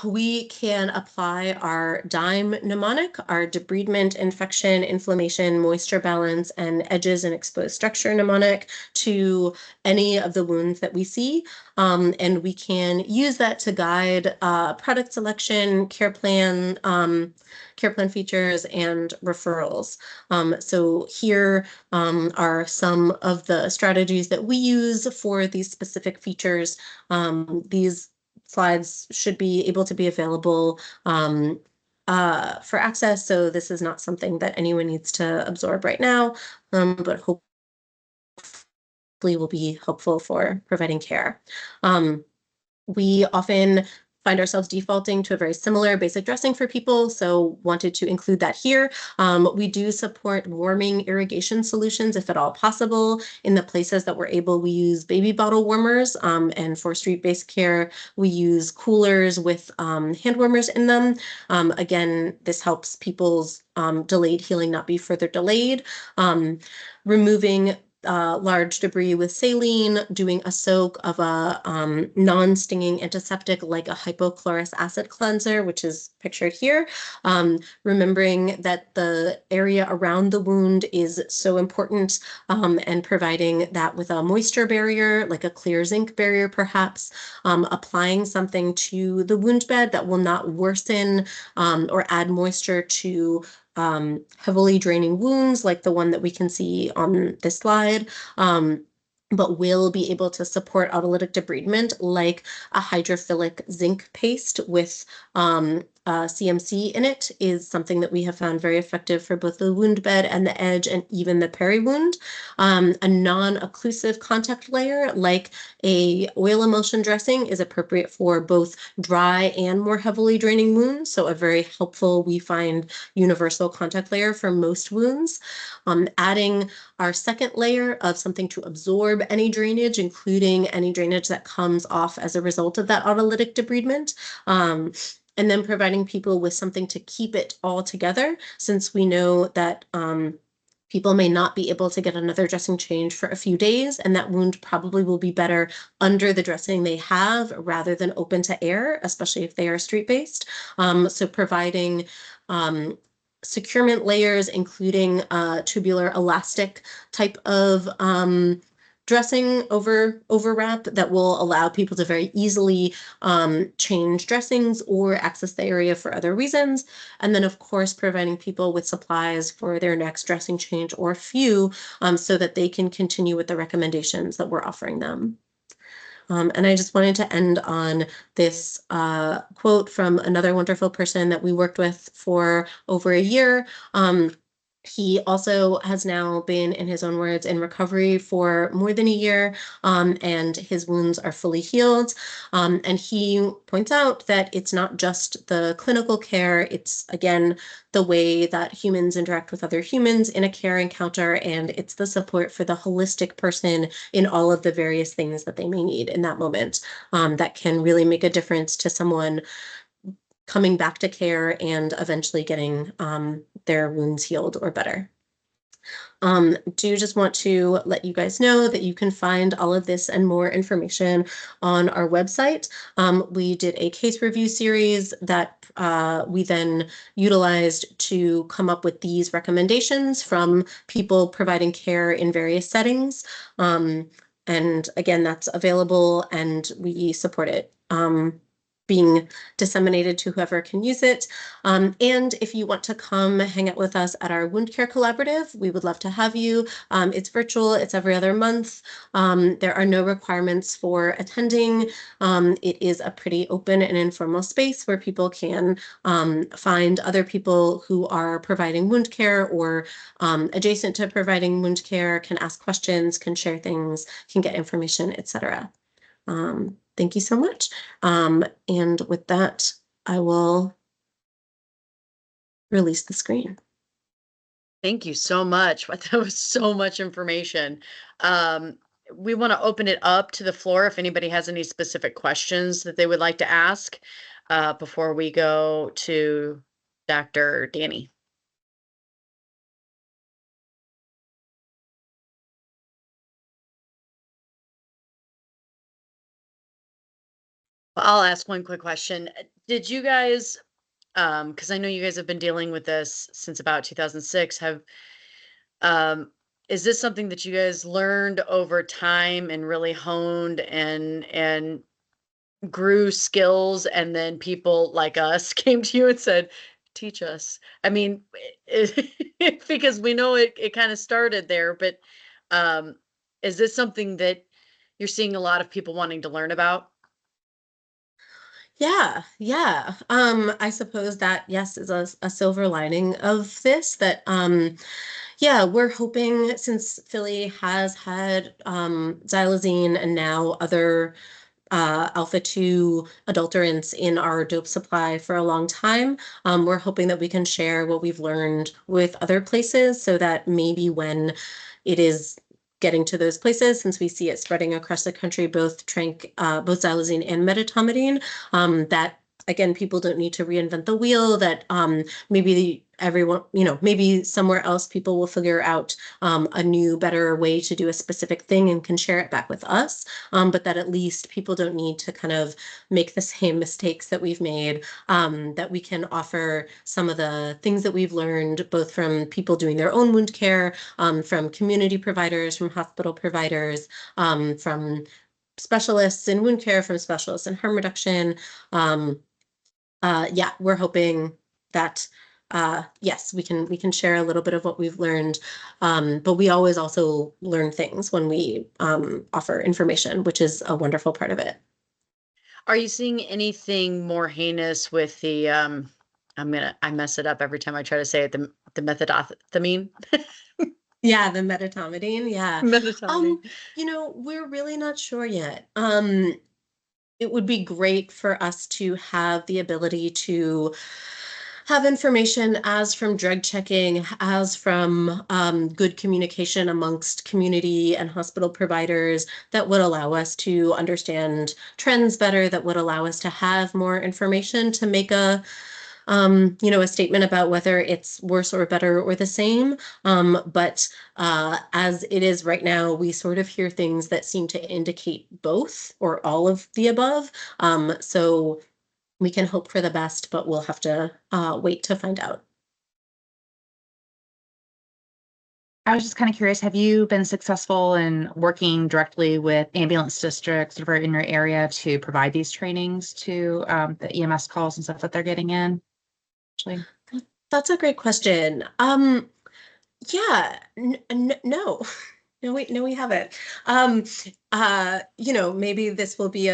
we can apply our DIME mnemonic, our debridement, infection, inflammation, moisture balance, and edges and exposed structure mnemonic to any of the wounds that we see. And we can use that to guide product selection, care plan features, and referrals. So here are some of the strategies that we use for these specific features. These slides should be able to be available for access. So this is not something that anyone needs to absorb right now, but hopefully will be helpful for providing care. We often find ourselves defaulting to a very similar basic dressing for people, so wanted to include that here. We do support warming irrigation solutions if at all possible. In the places that we're able, we use baby bottle warmers, and for street-based care, we use coolers with hand warmers in them. Again, this helps people's delayed healing not be further delayed. Removing large debris with saline, doing a soak of a non-stinging antiseptic like a hypochlorous acid cleanser, which is pictured here. Remembering that the area around the wound is so important, and providing that with a moisture barrier, like a clear zinc barrier perhaps, applying something to the wound bed that will not worsen or add moisture to heavily draining wounds like the one that we can see on this slide, but will be able to support autolytic debridement like a hydrophilic zinc paste with CMC in it is something that we have found very effective for both the wound bed and the edge and even the peri-wound. A non-occlusive contact layer like a oil emulsion dressing is appropriate for both dry and more heavily draining wounds. So a very helpful, we find, universal contact layer for most wounds. Adding our second layer of something to absorb any drainage, including any drainage that comes off as a result of that autolytic debridement. And then providing people with something to keep it all together, since we know that people may not be able to get another dressing change for a few days, and that wound probably will be better under the dressing they have rather than open to air, especially if they are street-based. So providing securement layers, including tubular elastic type of dressing overwrap that will allow people to very easily change dressings or access the area for other reasons. And then, of course, providing people with supplies for their next dressing change or few, so that they can continue with the recommendations that we're offering them. And I just wanted to end on this quote from another wonderful person that we worked with for over a year. He also has now been, in his own words, in recovery for more than a year, and his wounds are fully healed. And he points out that it's not just the clinical care, it's, again, the way that humans interact with other humans in a care encounter, and it's the support for the holistic person in all of the various things that they may need in that moment, that can really make a difference to someone coming back to care and eventually getting their wounds healed or better. Do just want to let you guys know that you can find all of this and more information on our website. We did a case review series that we then utilized to come up with these recommendations from people providing care in various settings. And again, that's available and we support it being disseminated to whoever can use it. And if you want to come hang out with us at our Wound Care Collaborative, we would love to have you. It's virtual, it's every other month. There are no requirements for attending. It is a pretty open and informal space where people can find other people who are providing wound care or adjacent to providing wound care, can ask questions, can share things, can get information, etc. Thank you so much. And with that, I will release the screen. Thank you so much. That was so much information. We want to open it up to the floor if anybody has any specific questions that they would like to ask before we go to Dr. Danny. I'll ask one quick question. Did you guys, because I know you guys have been dealing with this since about 2006, is this something that you guys learned over time and really honed and grew skills, and then people like us came to you and said, teach us? I mean, because we know it kind of started there, but is this something that you're seeing a lot of people wanting to learn about? Yeah. I suppose that, yes, is a silver lining of this, that yeah, we're hoping, since Philly has had xylazine and now other alpha-2 adulterants in our dope supply for a long time, we're hoping that we can share what we've learned with other places, so that maybe when it is getting to those places, since we see it spreading across the country, both xylazine and medetomidine, that again, people don't need to reinvent the wheel, that maybe everyone, maybe somewhere else people will figure out a new, better way to do a specific thing and can share it back with us. But that at least people don't need to kind of make the same mistakes that we've made, that we can offer some of the things that we've learned, both from people doing their own wound care, from community providers, from hospital providers, from specialists in wound care, from specialists in harm reduction. Yeah, we're hoping that yes, we can share a little bit of what we've learned, but we always also learn things when we offer information, which is a wonderful part of it. Are you seeing anything more heinous with the I mess it up every time I try to say it, the methamphetamine? Yeah, the metatomidine. Yeah. Methamphetamine. We're really not sure yet. It would be great for us to have the ability to have information as from drug checking, as from good communication amongst community and hospital providers that would allow us to understand trends better, that would allow us to have more information to make a statement about whether it's worse or better or the same. But as it is right now, we sort of hear things that seem to indicate both or all of the above. So we can hope for the best, but we'll have to wait to find out. I was just kind of curious, have you been successful in working directly with ambulance districts that are in your area to provide these trainings to the EMS calls and stuff that they're getting in? Actually, that's a great question. Yeah, no. No, we haven't. Maybe this will be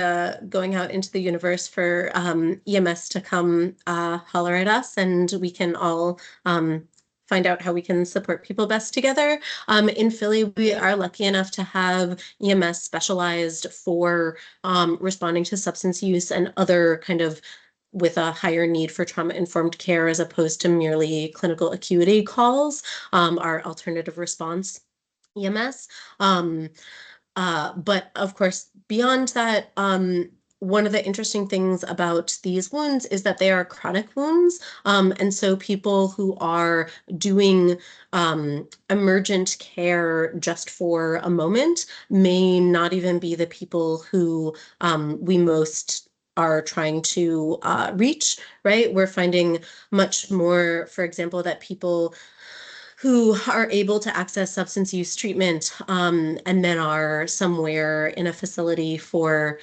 going out into the universe for EMS to come holler at us, and we can all find out how we can support people best together. In Philly, we are lucky enough to have EMS specialized for responding to substance use and other kind of with a higher need for trauma-informed care as opposed to merely clinical acuity calls, our alternative response EMS. But of course, beyond that, one of the interesting things about these wounds is that they are chronic wounds. And so people who are doing emergent care just for a moment may not even be the people who we most are trying to reach, right? We're finding much more, for example, that people who are able to access substance use treatment and then are somewhere in a facility for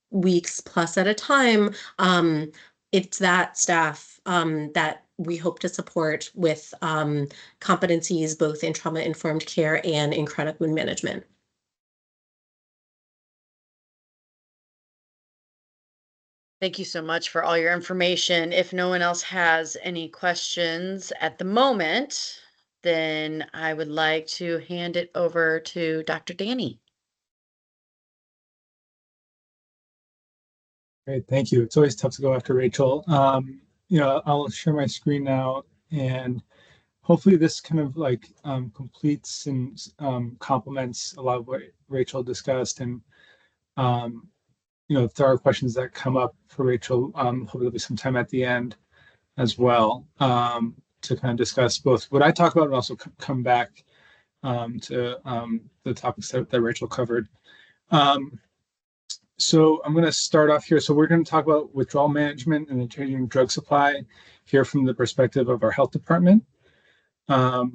weeks plus at a time, it's that staff that we hope to support with competencies both in trauma-informed care and in chronic wound management. Thank you so much for all your information. If no one else has any questions at the moment, then I would like to hand it over to Dr. Danny. Great, thank you. It's always tough to go after Rachel. I'll share my screen now, and hopefully this kind of like completes and complements a lot of what Rachel discussed. And if there are questions that come up for Rachel, hopefully there'll be some time at the end as well to kind of discuss both what I talk about and also come back to the topics that Rachel covered. So I'm going to start off here. So we're going to talk about withdrawal management and the changing drug supply here from the perspective of our health department. I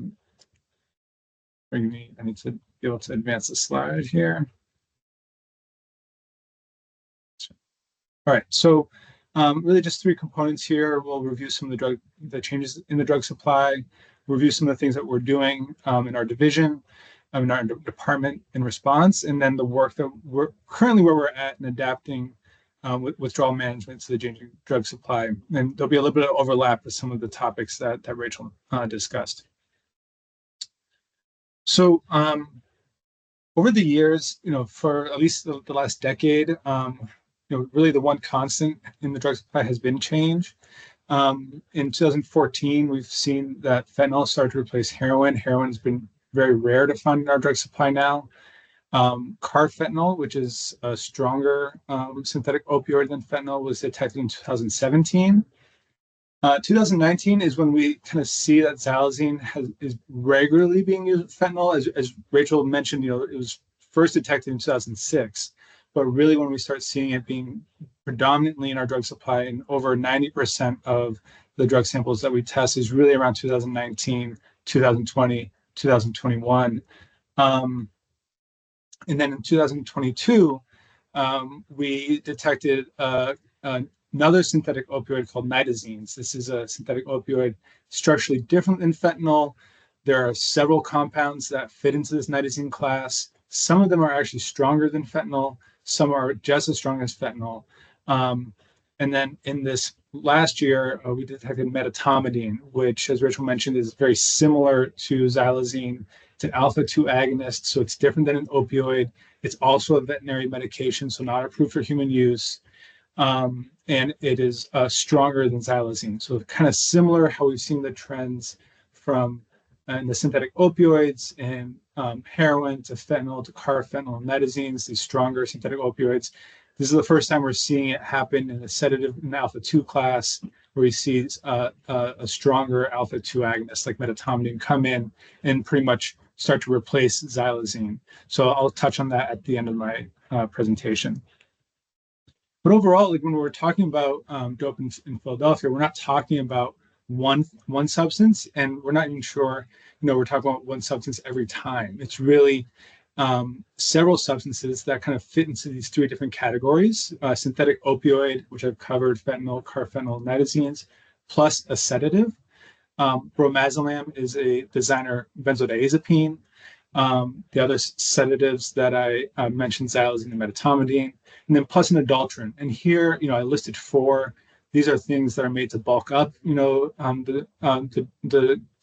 need to be able to advance the slide here. All right, so really just three components here. We'll review some of the changes in the drug supply, review some of the things that we're doing in our division, in our department in response, and then the work that we're currently where we're at in adapting withdrawal management to the changing drug supply. And there'll be a little bit of overlap with some of the topics that Rachel discussed. So over the years, for at least the last decade, really the one constant in the drug supply has been change. In 2014, we've seen that fentanyl started to replace heroin. Heroin's been very rare to find in our drug supply now. Carfentanil, which is a stronger synthetic opioid than fentanyl, was detected in 2017. 2019 is when we kind of see that xylazine is regularly being used with fentanyl. As Rachel mentioned, it was first detected in 2006, but really when we start seeing it being predominantly in our drug supply, and over 90% of the drug samples that we test is really around 2019, 2020, 2021. And then in 2022, we detected another synthetic opioid called nitazines. This is a synthetic opioid structurally different than fentanyl. There are several compounds that fit into this nitazine class. Some of them are actually stronger than fentanyl. Some are just as strong as fentanyl. And then in this last year, we detected medetomidine, which, as Rachel mentioned, is very similar to xylazine. It's an alpha-2 agonist, so it's different than an opioid. It's also a veterinary medication, so not approved for human use. And it is stronger than xylazine. So kind of similar how we've seen the trends from in the synthetic opioids and heroin to fentanyl to carfentanil and nitazines, these stronger synthetic opioids. This is the first time we're seeing it happen in a sedative in the alpha-2 class, where we see a stronger alpha-2 agonist like medetomidine come in and pretty much start to replace xylazine. So I'll touch on that at the end of my presentation. But overall, like when we're talking about dope in Philadelphia, we're not talking about one substance, and we're not even sure, we're talking about one substance every time. It's really several substances that kind of fit into these three different categories: synthetic opioid, which I've covered, fentanyl, carfentanil, nitazines, plus a sedative. Bromazolam is a designer benzodiazepine. The other sedatives that I mentioned, xylazine and medetomidine, and then plus an adulterant. And here, I listed 4. These are things that are made to bulk up, the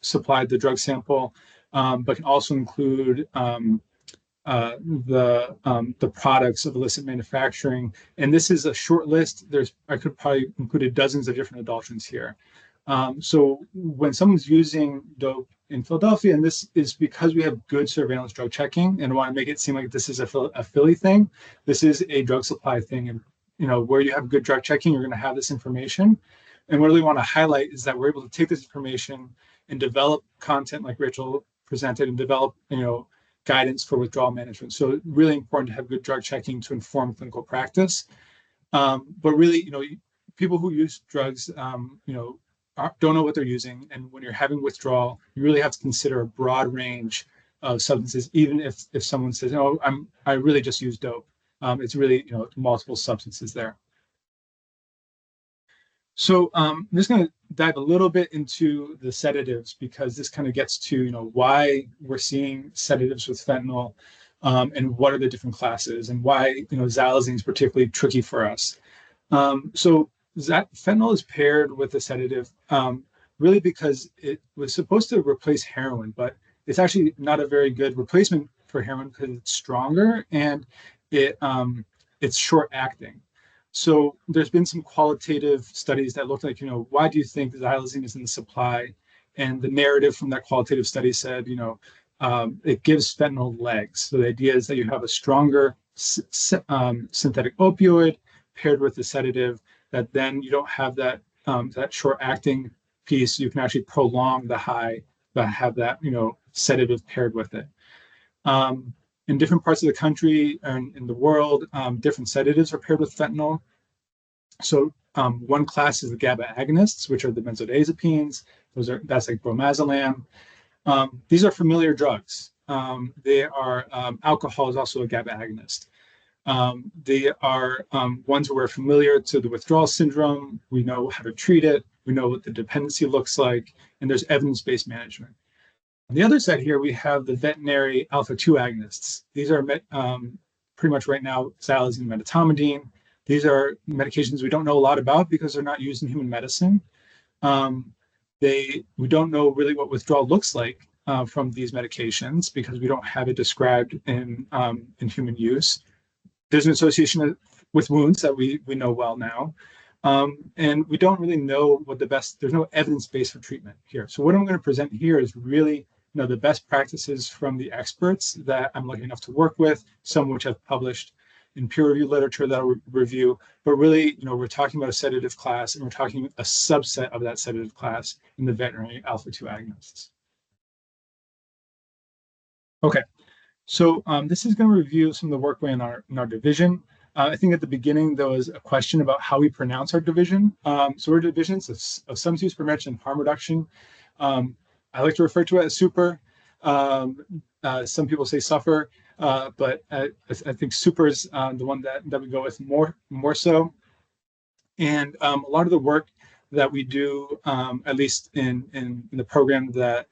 supply, the drug sample, but can also include the products of illicit manufacturing. And this is a short list. I could probably include dozens of different adulterants here. So when someone's using dope in Philadelphia, and this is because we have good surveillance drug checking, and I want to make it seem like this is a Philly thing. This is a drug supply thing, and where you have good drug checking, you're going to have this information. And what I really want to highlight is that we're able to take this information and develop content like Rachel presented, and develop guidance for withdrawal management. So really important to have good drug checking to inform clinical practice. But really, people who use drugs, don't know what they're using. And when you're having withdrawal, you really have to consider a broad range of substances, even if someone says, I really just use dope. It's really, multiple substances there. So I'm just going to dive a little bit into the sedatives, because this kind of gets to, why we're seeing sedatives with fentanyl, and what are the different classes, and why, xylazine is particularly tricky for us. So fentanyl is paired with a sedative, really because it was supposed to replace heroin, but it's actually not a very good replacement for heroin because it's stronger and it's short acting. So there's been some qualitative studies that looked like, why do you think xylazine is in the supply? And the narrative from that qualitative study said, it gives fentanyl legs. So the idea is that you have a stronger synthetic opioid paired with a sedative, that then you don't have that short acting piece. You can actually prolong the high, but have that sedative paired with it. In different parts of the country and in the world, different sedatives are paired with fentanyl. So one class is the GABA agonists, which are the benzodiazepines. That's like bromazolam. These are familiar drugs. They are alcohol is also a GABA agonist. They are ones who are familiar to the withdrawal syndrome. We know how to treat it. We know what the dependency looks like, and there's evidence-based management. On the other side here, we have the veterinary alpha-2 agonists. These are pretty much right now xylazine, medetomidine. These are medications we don't know a lot about because they're not used in human medicine. We don't know really what withdrawal looks like from these medications because we don't have it described in human use. There's an association with wounds that we know well now. And we don't really know what there's no evidence base for treatment here. So what I'm going to present here is really the best practices from the experts that I'm lucky enough to work with, some of which I've published, in peer-reviewed literature that we'll review, but really, we're talking about a sedative class, and we're talking a subset of that sedative class in the veterinary alpha-2 agonists. Okay, so this is going to review some of the work in our division. I think at the beginning there was a question about how we pronounce our division. So we're divisions of substance use prevention and harm reduction. I like to refer to it as super. Some people say suffer, but I think super is the one that we go with more so. And a lot of the work that we do, at least in the program that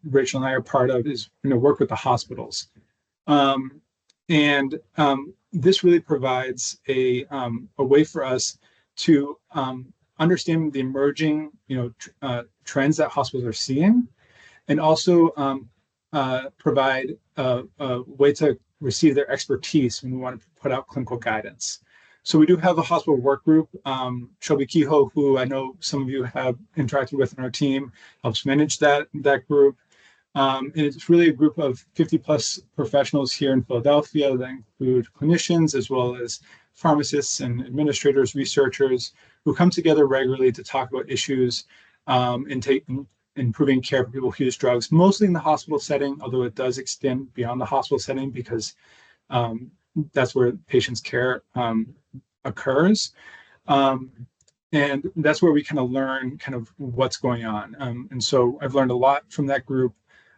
Rachel and I are part of, is work with the hospitals. This really provides a way for us to understand the emerging trends that hospitals are seeing, and also provide a way to receive their expertise when we want to put out clinical guidance. So we do have a hospital work group. Shelby Kehoe, who I know some of you have interacted with in our team, helps manage that group. And it's really a group of 50 plus professionals here in Philadelphia that include clinicians as well as pharmacists and administrators, researchers, who come together regularly to talk about issues in improving care for people who use drugs, mostly in the hospital setting, although it does extend beyond the hospital setting because that's where patients' care occurs. And that's where we kind of learn kind of what's going on. And so I've learned a lot from that group.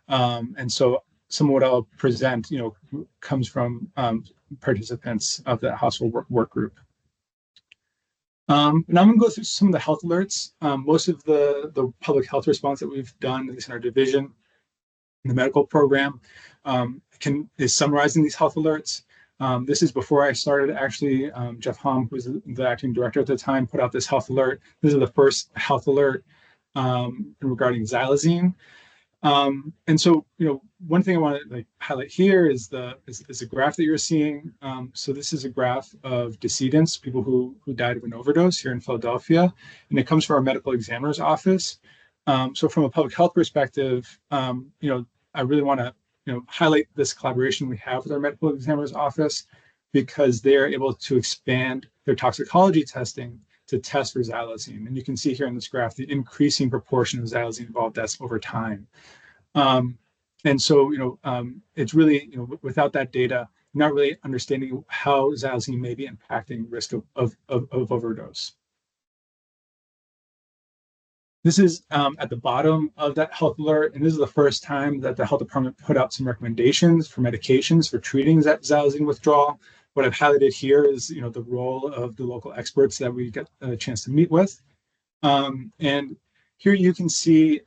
And so some of what I'll present, comes from participants of that hospital work group. Now I'm going to go through some of the health alerts. Most of the public health response that we've done, at least in our division, in the medical program, is summarizing these health alerts. This is before I started, actually. Jeff Hom, who was the acting director at the time, put out this health alert. This is the first health alert regarding xylazine. And so, one thing I want to highlight here is the graph that you're seeing. So this is a graph of decedents, people who died of an overdose here in Philadelphia, and it comes from our medical examiner's office. So from a public health perspective, I really want to highlight this collaboration we have with our medical examiner's office, because they're able to expand their toxicology testing to test for xylazine. And you can see here in this graph the increasing proportion of xylazine-involved deaths over time. And so, it's really, without that data, not really understanding how xylazine may be impacting risk of overdose. This is at the bottom of that health alert, and this is the first time that the health department put out some recommendations for medications for treating xylazine withdrawal. What I've highlighted here is, the role of the local experts that we get a chance to meet with. And here you can see,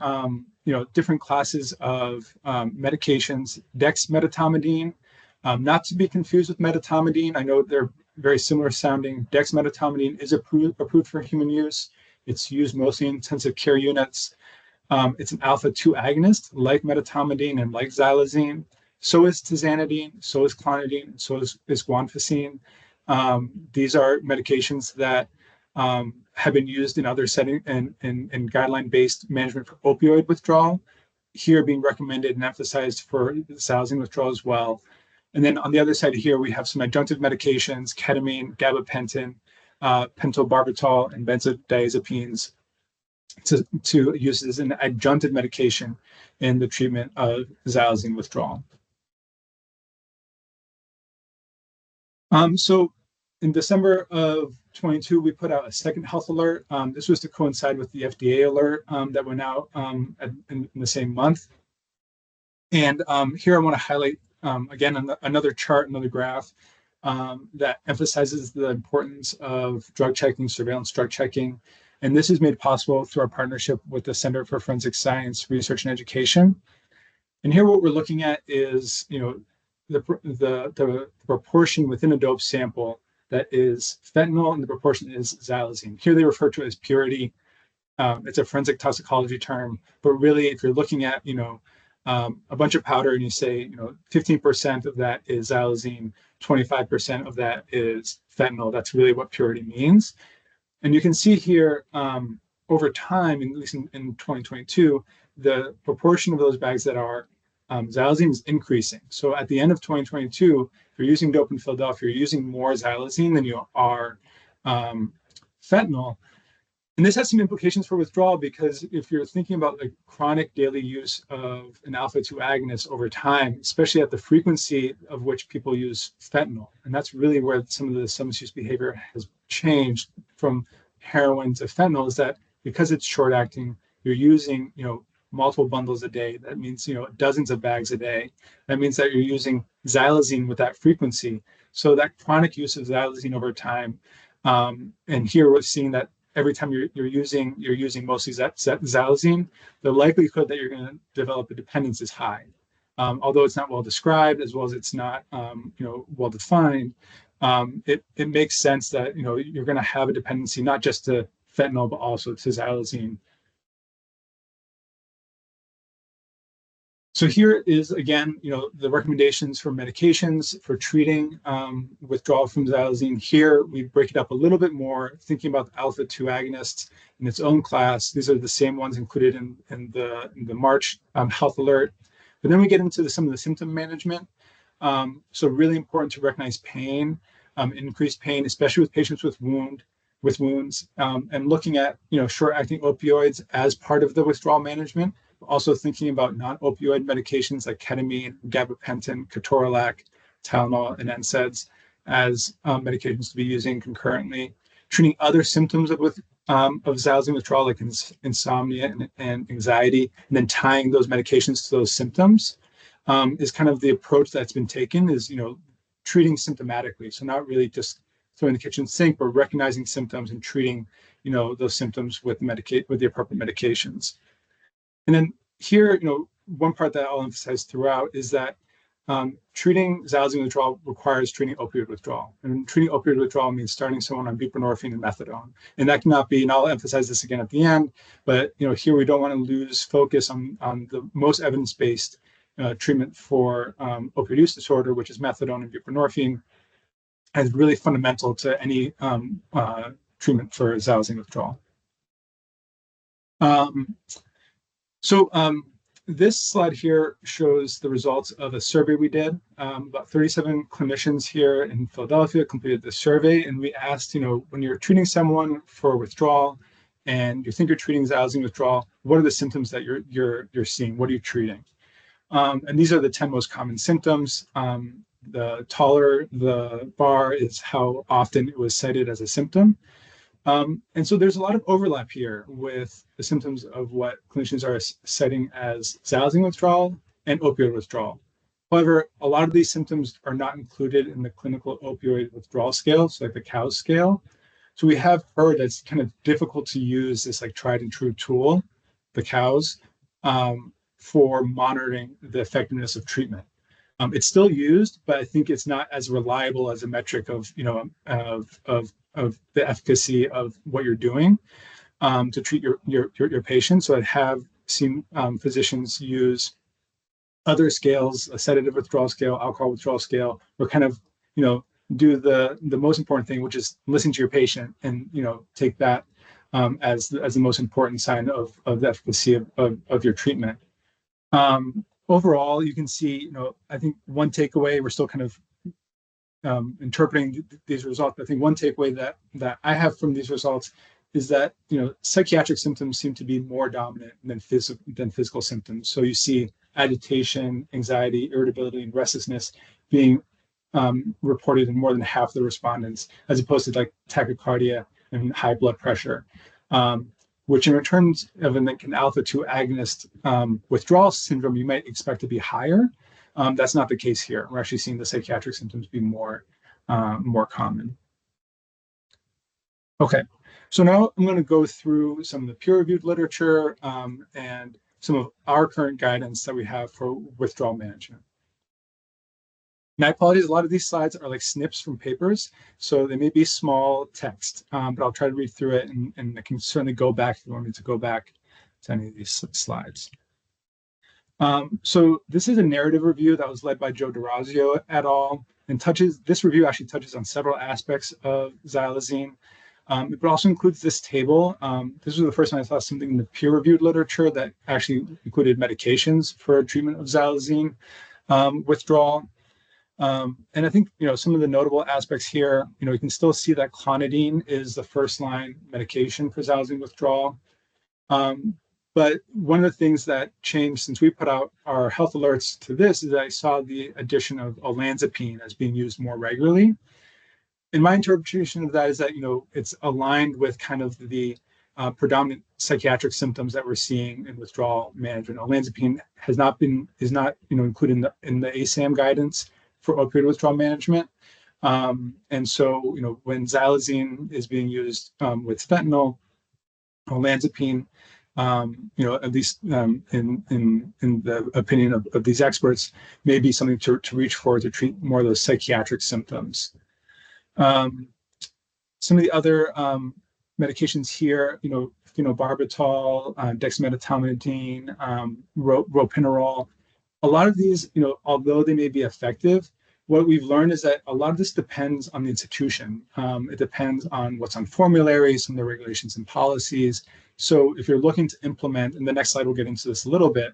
different classes of medications. Dexmedetomidine, not to be confused with medetomidine. I know they're very similar sounding. Dexmedetomidine is approved for human use. It's used mostly in intensive care units. It's an alpha-2 agonist, like medetomidine and like xylazine. So is tizanidine, so is clonidine, and so is guanfacine. These are medications that have been used in other settings and in guideline-based management for opioid withdrawal, here being recommended and emphasized for xylazine withdrawal as well. And then on the other side here, we have some adjunctive medications: ketamine, gabapentin, pentobarbital, and benzodiazepines to use as an adjunctive medication in the treatment of xylazine withdrawal. So in December of 22, we put out a second health alert. This was to coincide with the FDA alert that went out in the same month. And here I want to highlight, again, another chart, another graph that emphasizes the importance of drug checking, surveillance drug checking. And this is made possible through our partnership with the Center for Forensic Science, Research and Education. And here what we're looking at is, the proportion within a dope sample that is fentanyl, and the proportion is xylazine. Here they refer to it as purity. It's a forensic toxicology term, but really, if you're looking at, a bunch of powder and you say, 15% of that is xylazine, 25% of that is fentanyl, that's really what purity means. And you can see here, over time, at least in 2022, the proportion of those bags that are xylazine is increasing. So at the end of 2022, if you're using dope in Philadelphia, you're using more xylazine than you are fentanyl. And this has some implications for withdrawal, because if you're thinking about like chronic daily use of an alpha-2 agonist over time, especially at the frequency of which people use fentanyl, and that's really where some of the substance use behavior has changed from heroin to fentanyl, is that because it's short acting, you're using, multiple bundles a day. That means, dozens of bags a day. That means that you're using xylazine with that frequency. So that chronic use of xylazine over time, and here we're seeing that every time you're using mostly xylazine, the likelihood that you're going to develop a dependence is high. Although it's not well described, as well as it's not well defined, it makes sense that you're going to have a dependency not just to fentanyl but also to xylazine. So here is, again, the recommendations for medications for treating withdrawal from xylazine. Here, we break it up a little bit more, thinking about the alpha-2 agonists in its own class. These are the same ones included in the March health alert. But then we get into some of the symptom management. So really important to recognize pain, increased pain, especially with patients with wounds, and looking at short-acting opioids as part of the withdrawal management. Also thinking about non-opioid medications like ketamine, gabapentin, ketorolac, Tylenol, and NSAIDs as medications to be using concurrently. Treating other symptoms of xylazine withdrawal, like insomnia and anxiety, and then tying those medications to those symptoms is kind of the approach that's been taken, is treating symptomatically. So not really just throwing the kitchen sink, but recognizing symptoms and treating those symptoms with the appropriate medications. And then here, one part that I'll emphasize throughout is that treating xylazine withdrawal requires treating opioid withdrawal. And treating opioid withdrawal means starting someone on buprenorphine and methadone. And that cannot be, and I'll emphasize this again at the end, but here we don't want to lose focus on the most evidence-based treatment for opioid use disorder, which is methadone and buprenorphine, as really fundamental to any treatment for xylazine withdrawal. So this slide here shows the results of a survey we did. About 37 clinicians here in Philadelphia completed this survey, and we asked, when you're treating someone for withdrawal and you think you're treating xylazine withdrawal, what are the symptoms that you're seeing? What are you treating? And these are the 10 most common symptoms. The taller the bar is how often it was cited as a symptom. And so there's a lot of overlap here with the symptoms of what clinicians are citing as xylazine withdrawal and opioid withdrawal. However, a lot of these symptoms are not included in the clinical opioid withdrawal scale, so like the COWS scale. So we have heard that it's kind of difficult to use this like tried and true tool, the COWS, for monitoring the effectiveness of treatment. It's still used, but I think it's not as reliable as a metric of the efficacy of what you're doing to treat your patients. So I have seen physicians use other scales, a sedative withdrawal scale, alcohol withdrawal scale, or kind of do the most important thing, which is listen to your patient and take that as the most important sign of the efficacy of your treatment. Overall, you can see, I think one takeaway, we're still kind of interpreting these results. I think one takeaway that I have from these results is that psychiatric symptoms seem to be more dominant than physical symptoms. So you see agitation, anxiety, irritability, and restlessness being reported in more than half the respondents, as opposed to like tachycardia and high blood pressure. Which in terms of an alpha-2 agonist withdrawal syndrome, you might expect to be higher. That's not the case here. We're actually seeing the psychiatric symptoms be more common. Okay, so now I'm going to go through some of the peer-reviewed literature and some of our current guidance that we have for withdrawal management. And I apologize, a lot of these slides are like snips from papers, so they may be small text, but I'll try to read through it, and I can certainly go back if you want me to go back to any of these slides. So this is a narrative review that was led by Joe DeRazio et al. And this review actually touches on several aspects of xylazine. It also includes this table. This was the first time I saw something in the peer-reviewed literature that actually included medications for treatment of xylazine withdrawal. And I think, some of the notable aspects here, you can still see that clonidine is the first line medication for xylazine withdrawal. But one of the things that changed since we put out our health alerts to this is that I saw the addition of olanzapine as being used more regularly. And my interpretation of that is that, it's aligned with kind of the predominant psychiatric symptoms that we're seeing in withdrawal management. Olanzapine is not, included in the ASAM guidance for opioid withdrawal management. And so, when xylazine is being used with fentanyl, olanzapine, at least in the opinion of these experts, may be something to reach for to treat more of those psychiatric symptoms. Some of the other medications here, phenobarbital, dexmedetomidine, ropinirole. A lot of these, although they may be effective, what we've learned is that a lot of this depends on the institution. It depends on what's on formularies, some of the regulations and policies. So if you're looking to implement, and the next slide we'll get into this a little bit,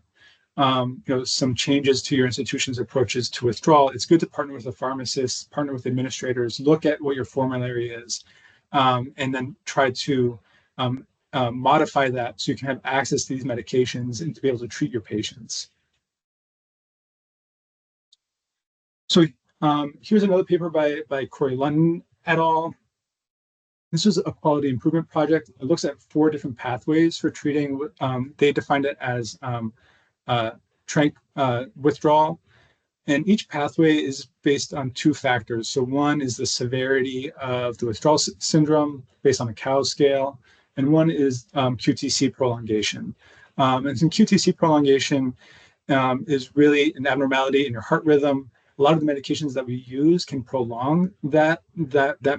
some changes to your institution's approaches to withdrawal, it's good to partner with a pharmacist, partner with administrators, look at what your formulary is, and then try to modify that so you can have access to these medications and to be able to treat your patients. So here's another paper by Corey London et al. This was a quality improvement project. It looks at 4 different pathways for treating. They defined it as tranq withdrawal. And each pathway is based on 2 factors. So one is the severity of the withdrawal syndrome based on a COWS scale, and one is QTC prolongation. And some QTC prolongation is really an abnormality in your heart rhythm. A lot of the medications that we use can prolong that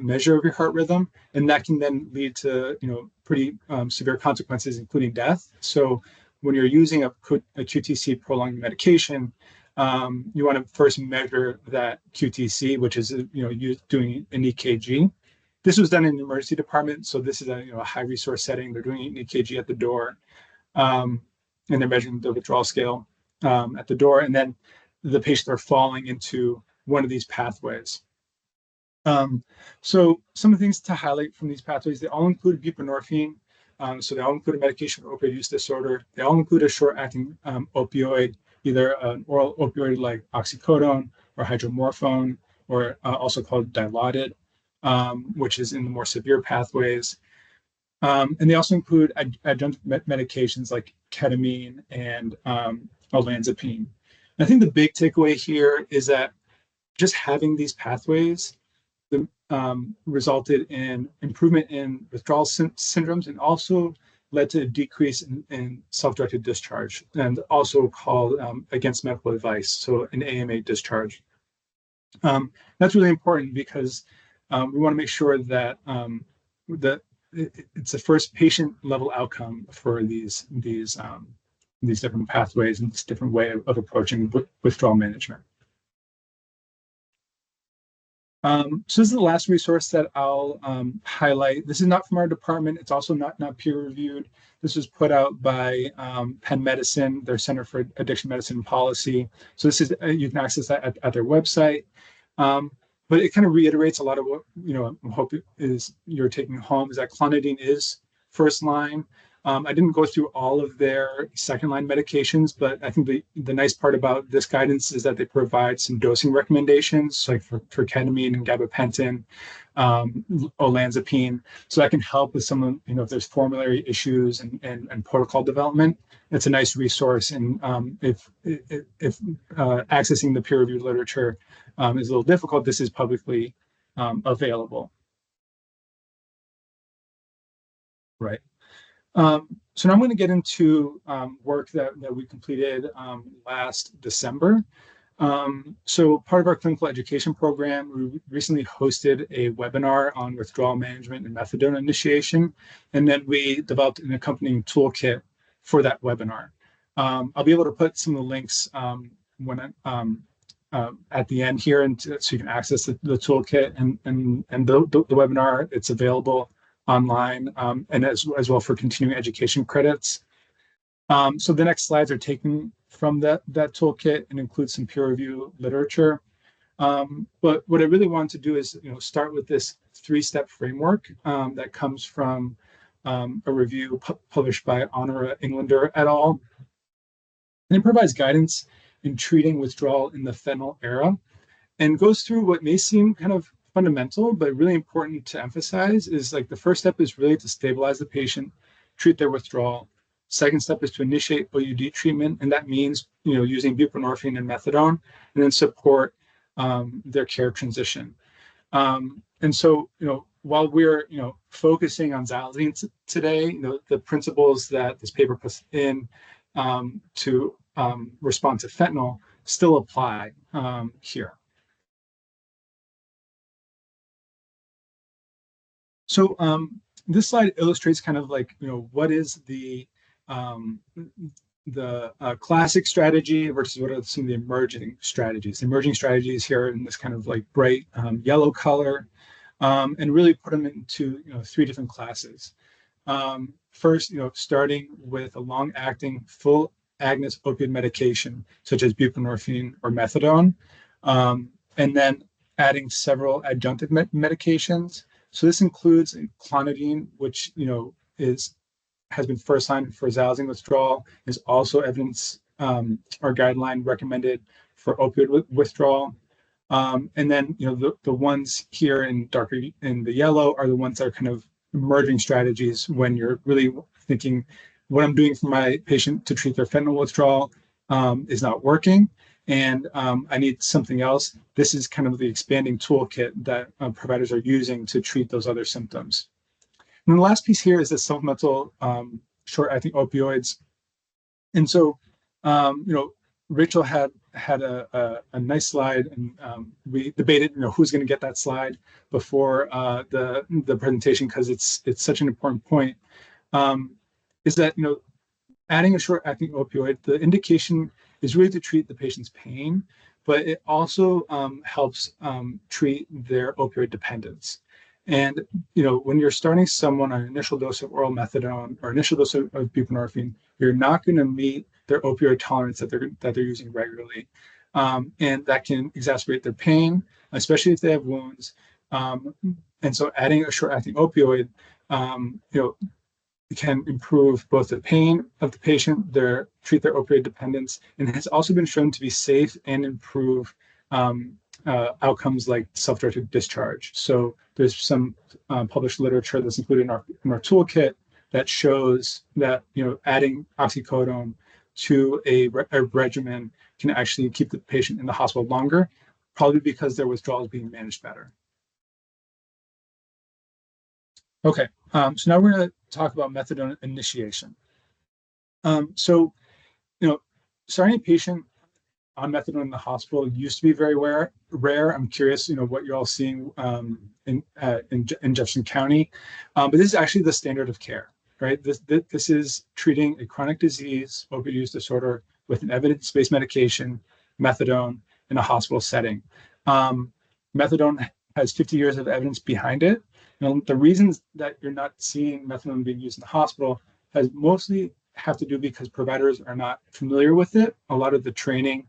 measure of your heart rhythm, and that can then lead to pretty severe consequences, including death. So when you're using a QTC prolonging medication, you want to first measure that QTC, which is doing an EKG. This was done in the emergency department, so this is a high resource setting. They're doing an EKG at the door, and they're measuring the withdrawal scale at the door, and then the patients are falling into one of these pathways. So some of the things to highlight from these pathways, they all include buprenorphine. So they all include a medication for opioid use disorder. They all include a short-acting opioid, either an oral opioid like oxycodone or hydromorphone, or also called Dilaudid, which is in the more severe pathways. And they also include adjunctive medications like ketamine and olanzapine. I think the big takeaway here is that just having these pathways resulted in improvement in withdrawal syndromes and also led to a decrease in self-directed discharge, and also called against medical advice, so an AMA discharge. That's really important because we want to make sure that it's the first patient-level outcome for these different pathways and this different way of approaching withdrawal management. So this is the last resource that I'll highlight. This is not from our department. It's also not peer-reviewed. This was put out by Penn Medicine, their Center for Addiction Medicine and Policy. So this is you can access that at their website. But it kind of reiterates a lot of what I hope is you're taking home, is that clonidine is first line. I didn't go through all of their second line medications, but I think the nice part about this guidance is that they provide some dosing recommendations, like for ketamine and gabapentin, olanzapine. So that can help with some of, if there's formulary issues and protocol development. It's a nice resource. And if accessing the peer-reviewed literature is a little difficult, this is publicly available. Right. So now I'm going to get into work that we completed last December. So part of our clinical education program, we recently hosted a webinar on withdrawal management and methadone initiation, and then we developed an accompanying toolkit for that webinar. I'll be able to put some of the links when at the end here, and so you can access the toolkit and the webinar. It's available online, and as well for continuing education credits. So the next slides are taken from that toolkit and include some peer review literature. But what I really want to do is, start with this 3-step framework that comes from a review published by Honora Englander et al. And it provides guidance in treating withdrawal in the fentanyl era, and goes through what may seem kind of fundamental, but really important to emphasize is like the first step is really to stabilize the patient, treat their withdrawal. Second step is to initiate OUD treatment, and that means using buprenorphine and methadone, and then support their care transition. And so while we're focusing on xylazine today, the principles that this paper puts in to respond to fentanyl still apply here. So this slide illustrates kind of like, what is the classic strategy versus what are some of the emerging strategies. The emerging strategies here in this kind of like bright yellow color, and really put them into 3 different classes. First, starting with a long-acting full agonist opioid medication such as buprenorphine or methadone, and then adding several adjunctive medications. So this includes clonidine, which has been first line for xylazine withdrawal, is also evidence or guideline recommended for opioid withdrawal. And then the ones here in darker in the yellow are the ones that are kind of emerging strategies when you're really thinking what I'm doing for my patient to treat their fentanyl withdrawal is not working, and I need something else. This is kind of the expanding toolkit that providers are using to treat those other symptoms. And the last piece here is the supplemental short-acting opioids. And so, Rachel had a nice slide, and we debated, who's going to get that slide before the presentation, because it's such an important point. Is that adding a short-acting opioid, the indication is really to treat the patient's pain, but it also helps treat their opioid dependence. And when you're starting someone on an initial dose of oral methadone or initial dose of buprenorphine, you're not going to meet their opioid tolerance that they're using regularly, and that can exacerbate their pain, especially if they have wounds. And so, adding a short-acting opioid, can improve both the pain of the patient, treat their opioid dependence, and has also been shown to be safe and improve outcomes like self-directed discharge. So there's some published literature that's included in our toolkit that shows that adding oxycodone to a regimen can actually keep the patient in the hospital longer, probably because their withdrawal is being managed better. Okay, so now we're going to talk about methadone initiation. So, starting a patient on methadone in the hospital used to be very rare. I'm curious, what you're all seeing in Jefferson County, but this is actually the standard of care, right? This is treating a chronic disease, opioid use disorder, with an evidence-based medication, methadone, in a hospital setting. Methadone has 50 years of evidence behind it. The reasons that you're not seeing methadone being used in the hospital has mostly have to do because providers are not familiar with it. A lot of the training,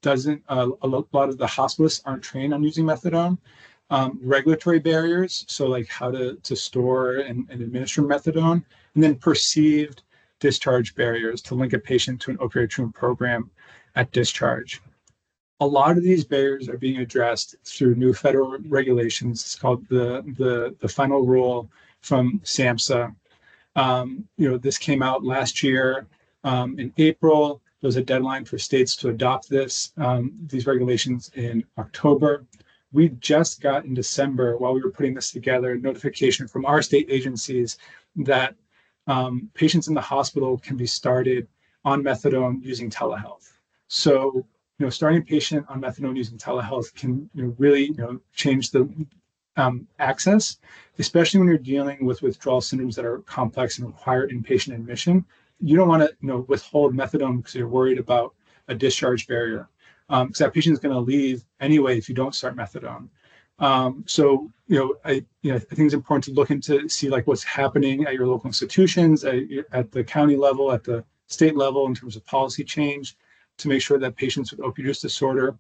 doesn't. A lot of the hospitalists aren't trained on using methadone. Regulatory barriers, so like how to store and administer methadone, and then perceived discharge barriers to link a patient to an opioid treatment program at discharge. A lot of these barriers are being addressed through new federal regulations. It's called the final rule from SAMHSA. This came out last year in April. There was a deadline for states to adopt these regulations in October. We just got in December, while we were putting this together, a notification from our state agencies that patients in the hospital can be started on methadone using telehealth. So, starting a patient on methadone using telehealth can really change the access, especially when you're dealing with withdrawal symptoms that are complex and require inpatient admission. You don't want to withhold methadone because you're worried about a discharge barrier, because that patient is going to leave anyway if you don't start methadone. So, I think it's important to look into see like what's happening at your local institutions, at the county level, at the state level in terms of policy change, to make sure that patients with opioid use disorder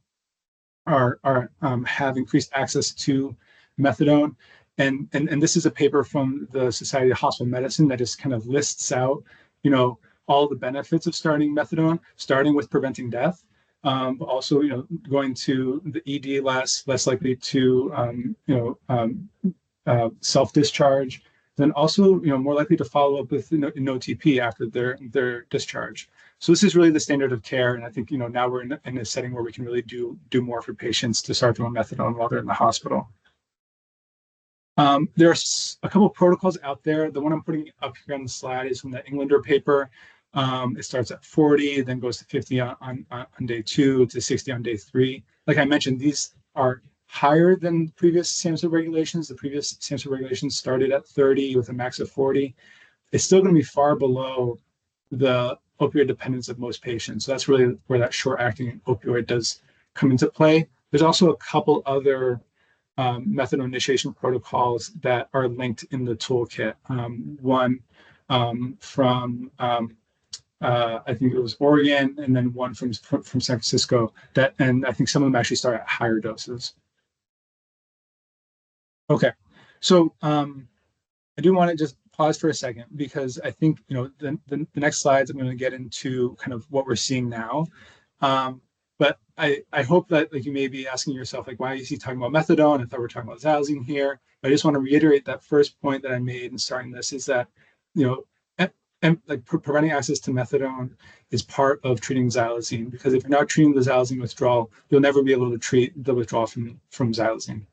have increased access to methadone. And this is a paper from the Society of Hospital Medicine that just kind of lists out, all the benefits of starting methadone, starting with preventing death. But also, going to the ED less likely to, self-discharge, then also, more likely to follow up with no TP after their discharge. So this is really the standard of care, and I think now we're in a setting where we can really do more for patients to start them on methadone while they're in the hospital. There's a couple of protocols out there. The one I'm putting up here on the slide is from the Englander paper. It starts at 40, then goes to 50 on day 2, to 60 on day 3. Like I mentioned, these are higher than previous SAMHSA regulations. The previous SAMHSA regulations started at 30 with a max of 40. It's still going to be far below the opioid dependence of most patients. So that's really where that short-acting opioid does come into play. There's also a couple other methadone initiation protocols that are linked in the toolkit. One from I think it was Oregon, and then one from San Francisco. And I think some of them actually start at higher doses. Okay, so I do want to just pause for a second, because I think the next slides I'm going to get into kind of what we're seeing now. But I hope that you may be asking yourself, why is he talking about methadone? I thought we were talking about xylazine here. But I just want to reiterate that first point that I made in starting this is that, preventing access to methadone is part of treating xylazine, because if you're not treating the xylazine withdrawal, you'll never be able to treat the withdrawal from xylazine.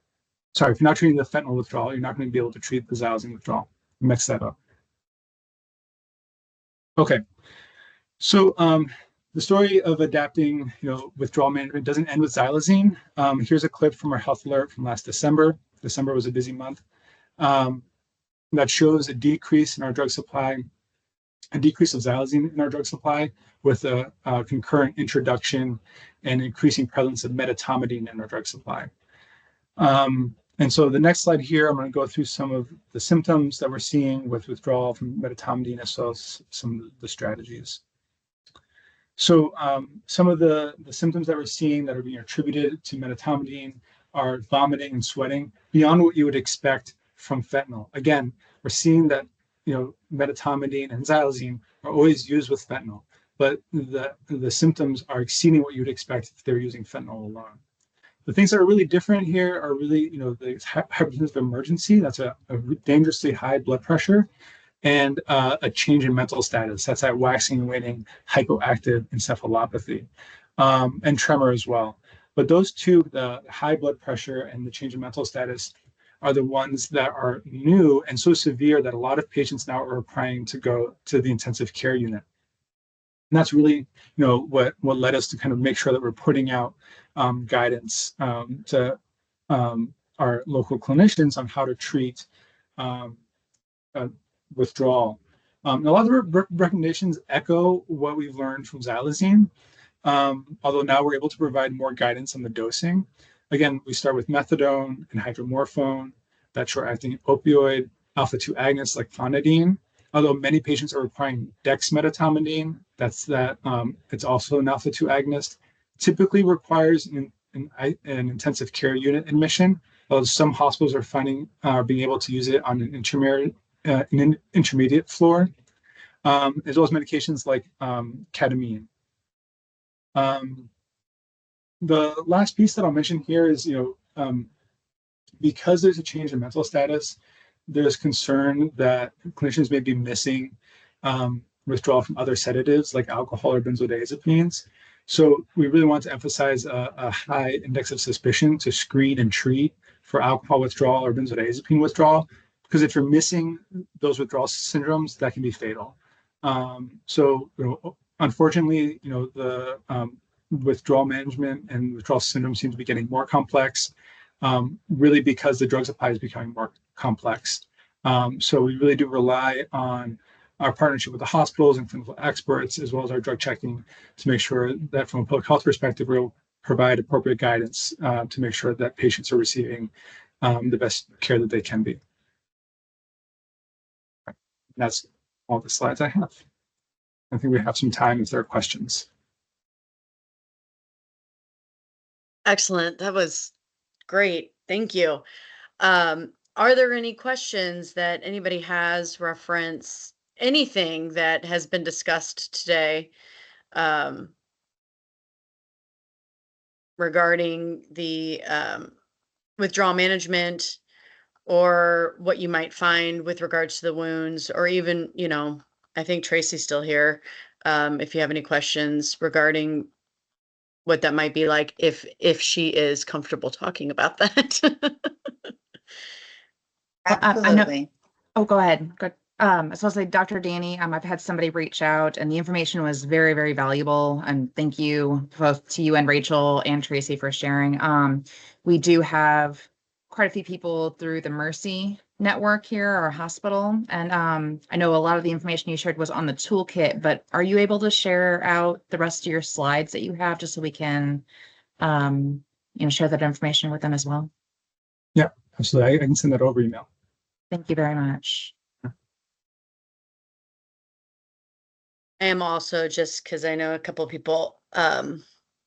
Sorry, if you're not treating the fentanyl withdrawal, you're not going to be able to treat the xylazine withdrawal. Mix that up. Okay, so the story of adapting, withdrawal management doesn't end with xylazine. Here's a clip from our health alert from last December. December was a busy month. That shows a decrease in our drug supply, a decrease of xylazine in our drug supply, with a concurrent introduction and increasing prevalence of medetomidine in our drug supply. And so the next slide here, I'm going to go through some of the symptoms that we're seeing with withdrawal from medetomidine, as well as some of the strategies. So some of the symptoms that we're seeing that are being attributed to medetomidine are vomiting and sweating, beyond what you would expect from fentanyl. Again, we're seeing that medetomidine and xylazine are always used with fentanyl, but the symptoms are exceeding what you would expect if they're using fentanyl alone. The things that are really different here are really, the hypertensive emergency. That's a dangerously high blood pressure, and a change in mental status. That's that waxing and waning hypoactive encephalopathy, and tremor as well. But those two, the high blood pressure and the change in mental status, are the ones that are new and so severe that a lot of patients now are requiring to go to the intensive care unit. And that's really, what led us to kind of make sure that we're putting out guidance to our local clinicians on how to treat withdrawal. A lot of the recommendations echo what we've learned from xylazine, although now we're able to provide more guidance on the dosing. Again, we start with methadone and hydromorphone, that short-acting opioid, alpha-2 agonists like clonidine. Although many patients are requiring dexmedetomidine, it's also an alpha-2 agonist, typically requires an intensive care unit admission, although some hospitals are being able to use it on an intermediate floor, as well as medications like ketamine. The last piece that I'll mention here is, because there's a change in mental status, there's concern that clinicians may be missing withdrawal from other sedatives like alcohol or benzodiazepines. So we really want to emphasize a high index of suspicion to screen and treat for alcohol withdrawal or benzodiazepine withdrawal, because if you're missing those withdrawal syndromes, that can be fatal. So unfortunately, the withdrawal management and withdrawal syndrome seem to be getting more complex, really because the drug supply is becoming more complex. So we really do rely on our partnership with the hospitals and clinical experts, as well as our drug checking, to make sure that from a public health perspective, we're provide appropriate guidance to make sure that patients are receiving the best care that they can be. And that's all the slides I have. I think we have some time if there are questions. Excellent. That was great. Thank you. Are there any questions that anybody has reference anything that has been discussed today regarding the withdrawal management, or what you might find with regards to the wounds, or even, you know, I think Tracy's still here. If you have any questions regarding what that might be like, if she is comfortable talking about that. I know. Absolutely. Oh, go ahead. Good. I was supposed to say, Dr. Danny, I've had somebody reach out and the information was very, very valuable. And thank you both to you and Rachel and Tracy for sharing. We do have quite a few people through the Mercy network here, our hospital. And I know a lot of the information you shared was on the toolkit, but are you able to share out the rest of your slides that you have just so we can, share that information with them as well? Yeah, absolutely. I can send that over email. Thank you very much. I am also, just because I know a couple of people,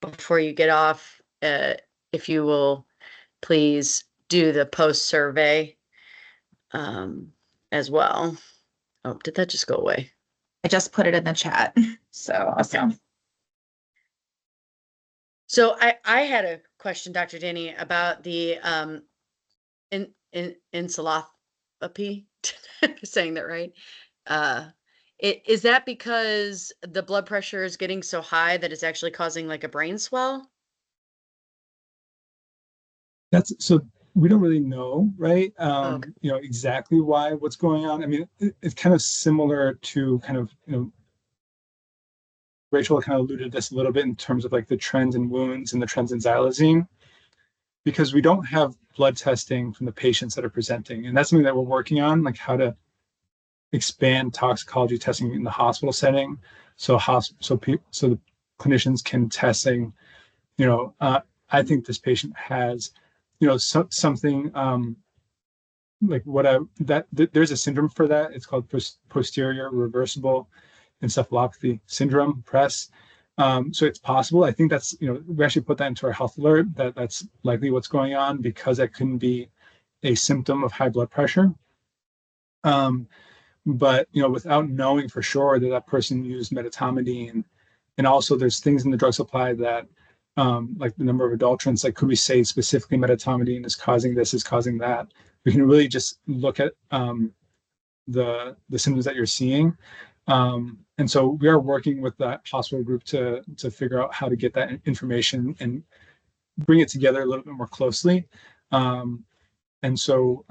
before you get off, if you will please do the post survey as well. Oh, did that just go away? I just put it in the chat. So awesome. So I had a question, Dr. Denny, about the encephalopathy. Saying that right? Is that because the blood pressure is getting so high that it's actually causing like a brain swell? That's so we don't really know, right? Okay. Exactly what's going on. I mean, it's kind of similar to kind of, Rachel kind of alluded to this a little bit in terms of like the trends in wounds and the trends in xylazine, because we don't have blood testing from the patients that are presenting. And that's something that we're working on, like how to expand toxicology testing in the hospital setting. So the clinicians can testing, I think this patient has, something like there's a syndrome for that. It's called posterior reversible encephalopathy syndrome, PRES. So it's possible. I think that's, we actually put that into our health alert that's likely what's going on, because that couldn't be a symptom of high blood pressure. But, without knowing for sure that person used medetomidine, and also there's things in the drug supply that, like the number of adulterants, like could we say specifically medetomidine is causing this, is causing that? We can really just look at the symptoms that you're seeing. And so we are working with that hospital group to figure out how to get that information and bring it together a little bit more closely. And so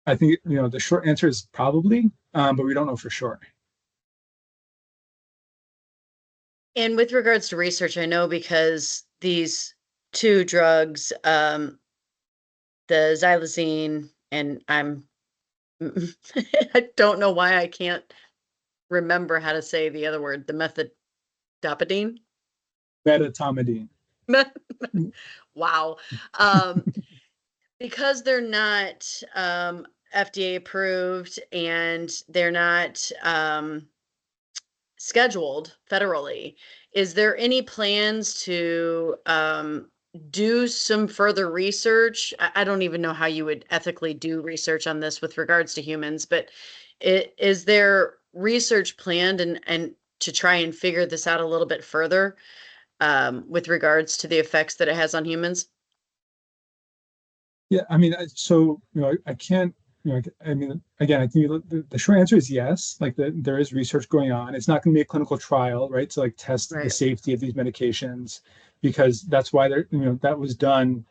I think, the short answer is probably, but we don't know for sure. And with regards to research, I know because these two drugs, the xylazine, and I don't know why I can't remember how to say the other word, the medetomidine. Wow. Because they're not FDA approved and they're not scheduled federally, is there any plans to do some further research? I don't even know how you would ethically do research on this with regards to humans, but is there research planned and to try and figure this out a little bit further with regards to the effects that it has on humans? Yeah, I mean, so, I can't, I mean, again, I think the short answer is yes. Like there is research going on. It's not going to be a clinical trial, right? To like test the safety of these medications, because that's why that was done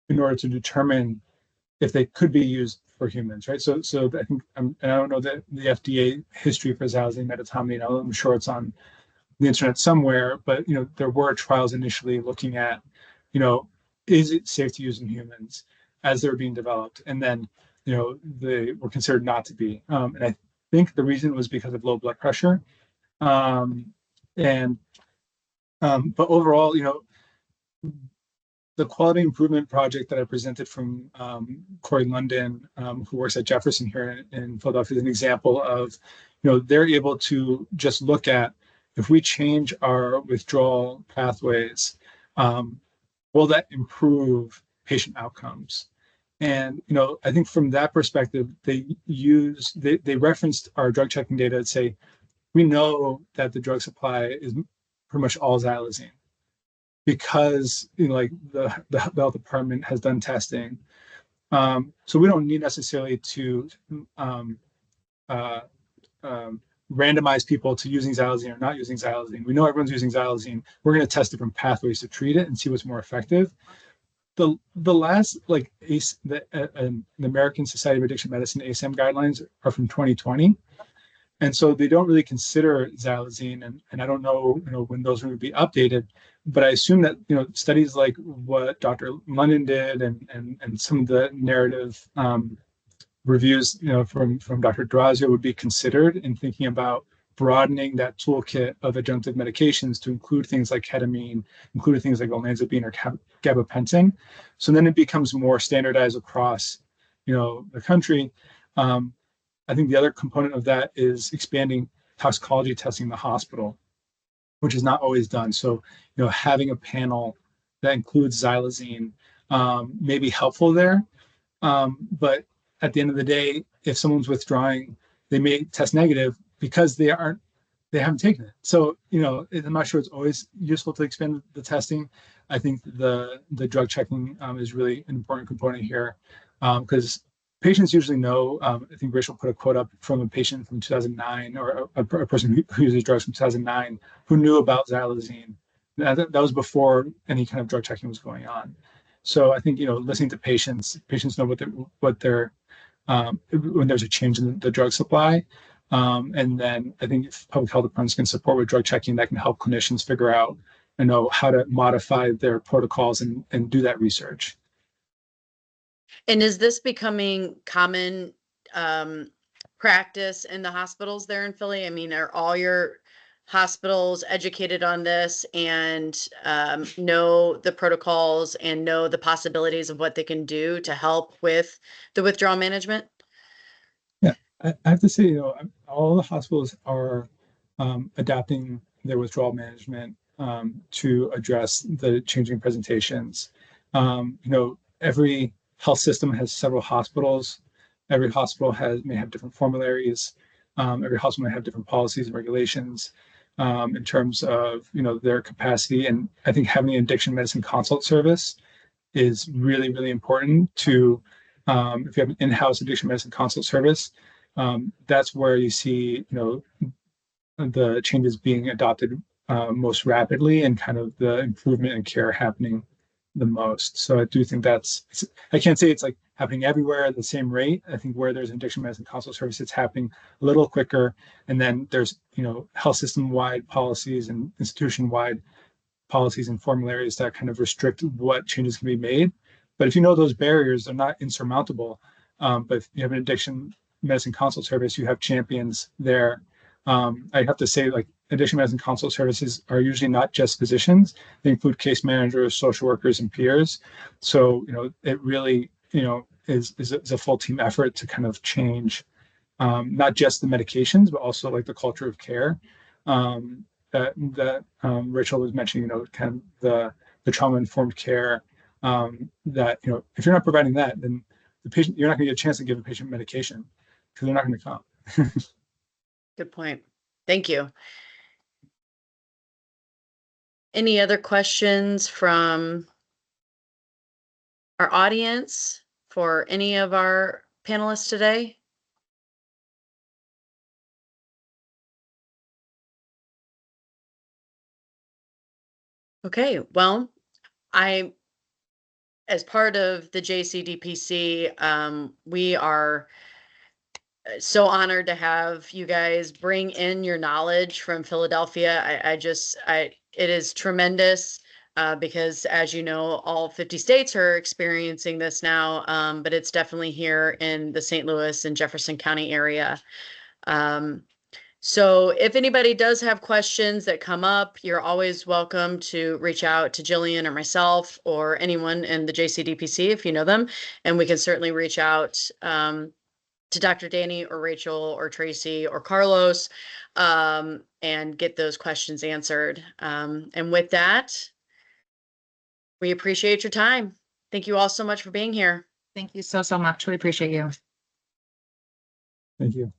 in order to determine if they could be used for humans, right? So I think, and I don't know the FDA history for xylazine medetomidine. I'm sure it's on the internet somewhere, but there were trials initially looking at, is it safe to use in humans as they were being developed, and then they were considered not to be. And I think the reason was because of low blood pressure. But overall, the quality improvement project that I presented from Corey London, who works at Jefferson here in Philadelphia, is an example of, they're able to just look at, if we change our withdrawal pathways, will that improve patient outcomes? And, I think from that perspective, they referenced our drug checking data and say, we know that the drug supply is pretty much all xylazine, because like the health department has done testing. So we don't need necessarily to randomize people to using xylazine or not using xylazine. We know everyone's using xylazine. We're going to test different pathways to treat it and see what's more effective. The last, like, the American Society of Addiction Medicine ASAM guidelines are from 2020. And so they don't really consider xylazine, and I don't know, when those will be updated, but I assume that, studies like what Dr. London did and some of the narrative reviews, from Dr. Drazio would be considered in thinking about broadening that toolkit of adjunctive medications to include things like ketamine, include things like olanzapine or gabapentin. So then it becomes more standardized across, the country. I think the other component of that is expanding toxicology testing in the hospital, which is not always done. So, having a panel that includes xylazine may be helpful there. But at the end of the day, if someone's withdrawing, they may test negative because they haven't taken it. So, I'm not sure it's always useful to expand the testing. I think the drug checking is really an important component here, because patients usually know. I think Rachel put a quote up from a patient from 2009, or a person who uses drugs from 2009, who knew about xylazine. That was before any kind of drug checking was going on. So I think, listening to patients know what they're when there's a change in the drug supply. And then I think if public health departments can support with drug checking, that can help clinicians figure out and know how to modify their protocols and do that research. And is this becoming common practice in the hospitals there in Philly? I mean, are all your hospitals educated on this and know the protocols and know the possibilities of what they can do to help with the withdrawal management? Yeah, I have to say, all the hospitals are adapting their withdrawal management to address the changing presentations. Every health system has several hospitals. Every hospital may have different formularies. Every hospital may have different policies and regulations in terms of, their capacity. And I think having an addiction medicine consult service is really, really important to, if you have an in-house addiction medicine consult service, that's where you see, the changes being adopted most rapidly, and kind of the improvement in care happening the most. So I do think I can't say it's like happening everywhere at the same rate. I think where there's an addiction medicine consult service, it's happening a little quicker. And then there's, health system wide policies and institution wide policies and formularies that kind of restrict what changes can be made. But if you know those barriers, they're not insurmountable. But if you have an addiction medicine consult service, you have champions there. I have to say, like, addiction medicine consult services are usually not just physicians. They include case managers, social workers, and peers. So, it really, is a full team effort to kind of change not just the medications, but also like the culture of care that Rachel was mentioning, kind of the trauma-informed care that, if you're not providing that, then the patient, you're not going to get a chance to give a patient medication because they're not going to come. Good point. Thank you. Any other questions from our audience for any of our panelists today? Okay, well, as part of the JCDPC, we are so honored to have you guys bring in your knowledge from Philadelphia. It is tremendous because, as you know, all 50 states are experiencing this now, but it's definitely here in the St. Louis and Jefferson County area. So if anybody does have questions that come up, you're always welcome to reach out to Jillian or myself or anyone in the JCDPC if you know them. And we can certainly reach out to Dr. Danny or Rachel or Tracy or Carlos and get those questions answered. And with that, we appreciate your time. Thank you all so much for being here. Thank you so much. We appreciate you. Thank you.